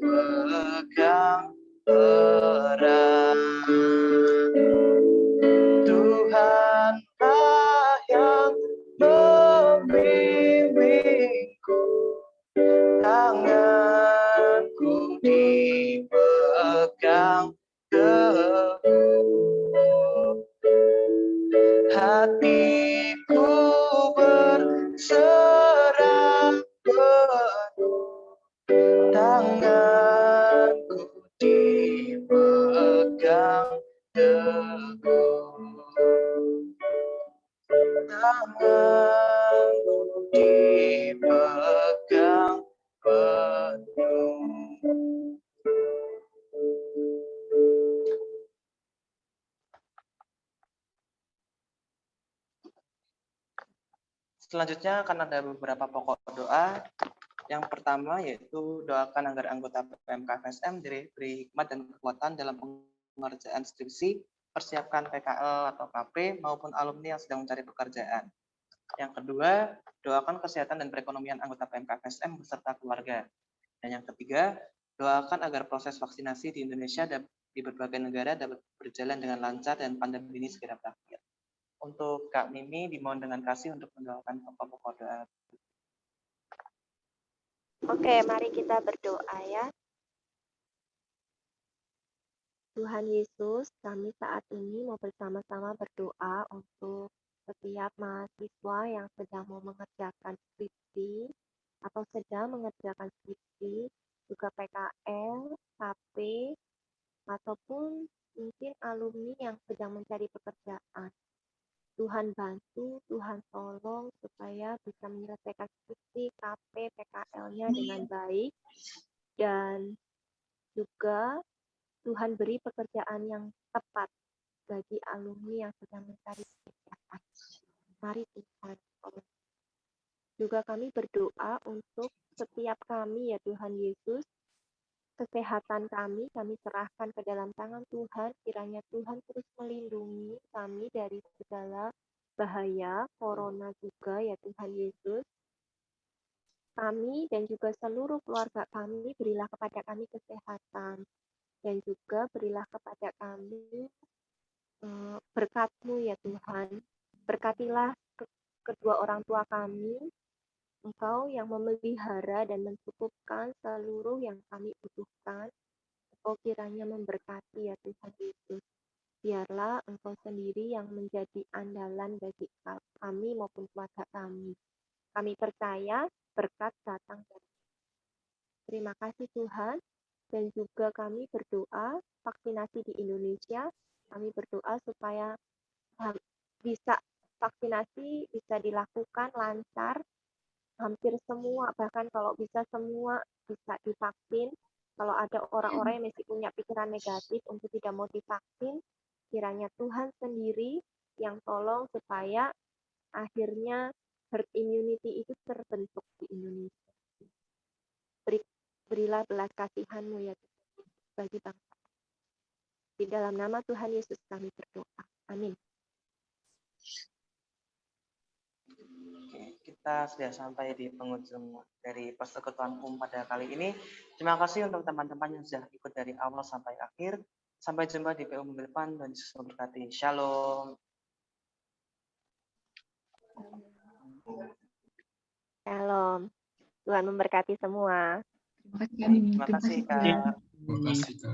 pegang erat. Tuhanlah yang membimbingku, tanganku dipegang teguh, hatiku berserah penuh, tanganku dipegang teguh, tanganku dipegang penuh. Selanjutnya akan ada beberapa pokok doa. Yang pertama yaitu doakan agar anggota PMK FSM diberi hikmat dan kekuatan dalam pengerjaan skripsi, persiapkan PKL atau KP maupun alumni yang sedang mencari pekerjaan. Yang kedua, doakan kesehatan dan perekonomian anggota PMK FSM beserta keluarga. Dan yang ketiga, doakan agar proses vaksinasi di Indonesia dan di berbagai negara dapat berjalan dengan lancar dan pandemi ini segera berakhir. Untuk Kak Mimi, dimohon dengan kasih untuk mendoakan pokok-pokok doa. Oke, mari kita berdoa ya. Tuhan Yesus, kami saat ini mau bersama-sama berdoa untuk setiap mahasiswa yang sedang mau mengerjakan skripsi atau sedang mengerjakan skripsi, juga PKL, KP, ataupun mungkin alumni yang sedang mencari pekerjaan. Tuhan bantu, Tuhan tolong supaya bisa menyelesaikan skripsi, KP, PKL-nya dengan baik, dan juga Tuhan beri pekerjaan yang tepat bagi alumni yang sedang mencari pekerjaan. Mari Tuhan tolong. Juga kami berdoa untuk setiap kami ya Tuhan Yesus, kesehatan kami serahkan ke dalam tangan Tuhan. Kiranya Tuhan terus melindungi kami dari segala bahaya, corona juga ya Tuhan Yesus. Kami dan juga seluruh keluarga kami, berilah kepada kami kesehatan. Dan juga berilah kepada kami berkat-Mu ya Tuhan. Berkatilah kedua orang tua kami, Engkau yang memelihara dan mencukupkan seluruh yang kami butuhkan. Engkau kiranya memberkati ya Tuhan Yesus. Biarlah Engkau sendiri yang menjadi andalan bagi kami maupun keluarga kami. Kami percaya berkat datang dari Terima kasih Tuhan. Dan juga kami berdoa vaksinasi di Indonesia. Kami berdoa supaya bisa vaksinasi bisa dilakukan lancar. Hampir semua, bahkan kalau bisa semua bisa divaksin. Kalau ada orang-orang yang masih punya pikiran negatif untuk tidak mau divaksin, kiranya Tuhan sendiri yang tolong supaya akhirnya herd immunity itu terbentuk di Indonesia. Berilah belas kasihan-Mu ya Tuhan bagi bangsa. Di dalam nama Tuhan Yesus kami berdoa. Amin. Oke, kita sudah sampai di penghujung dari persekutuan pada kali ini. Terima kasih untuk teman-teman yang sudah ikut dari awal sampai akhir. Sampai jumpa di PU minggu depan dan Yesus memberkati. Shalom. Shalom. Tuhan memberkati semua. Terima kasih, Kak. Terima kasih, Kak. Terima kasih, Kak.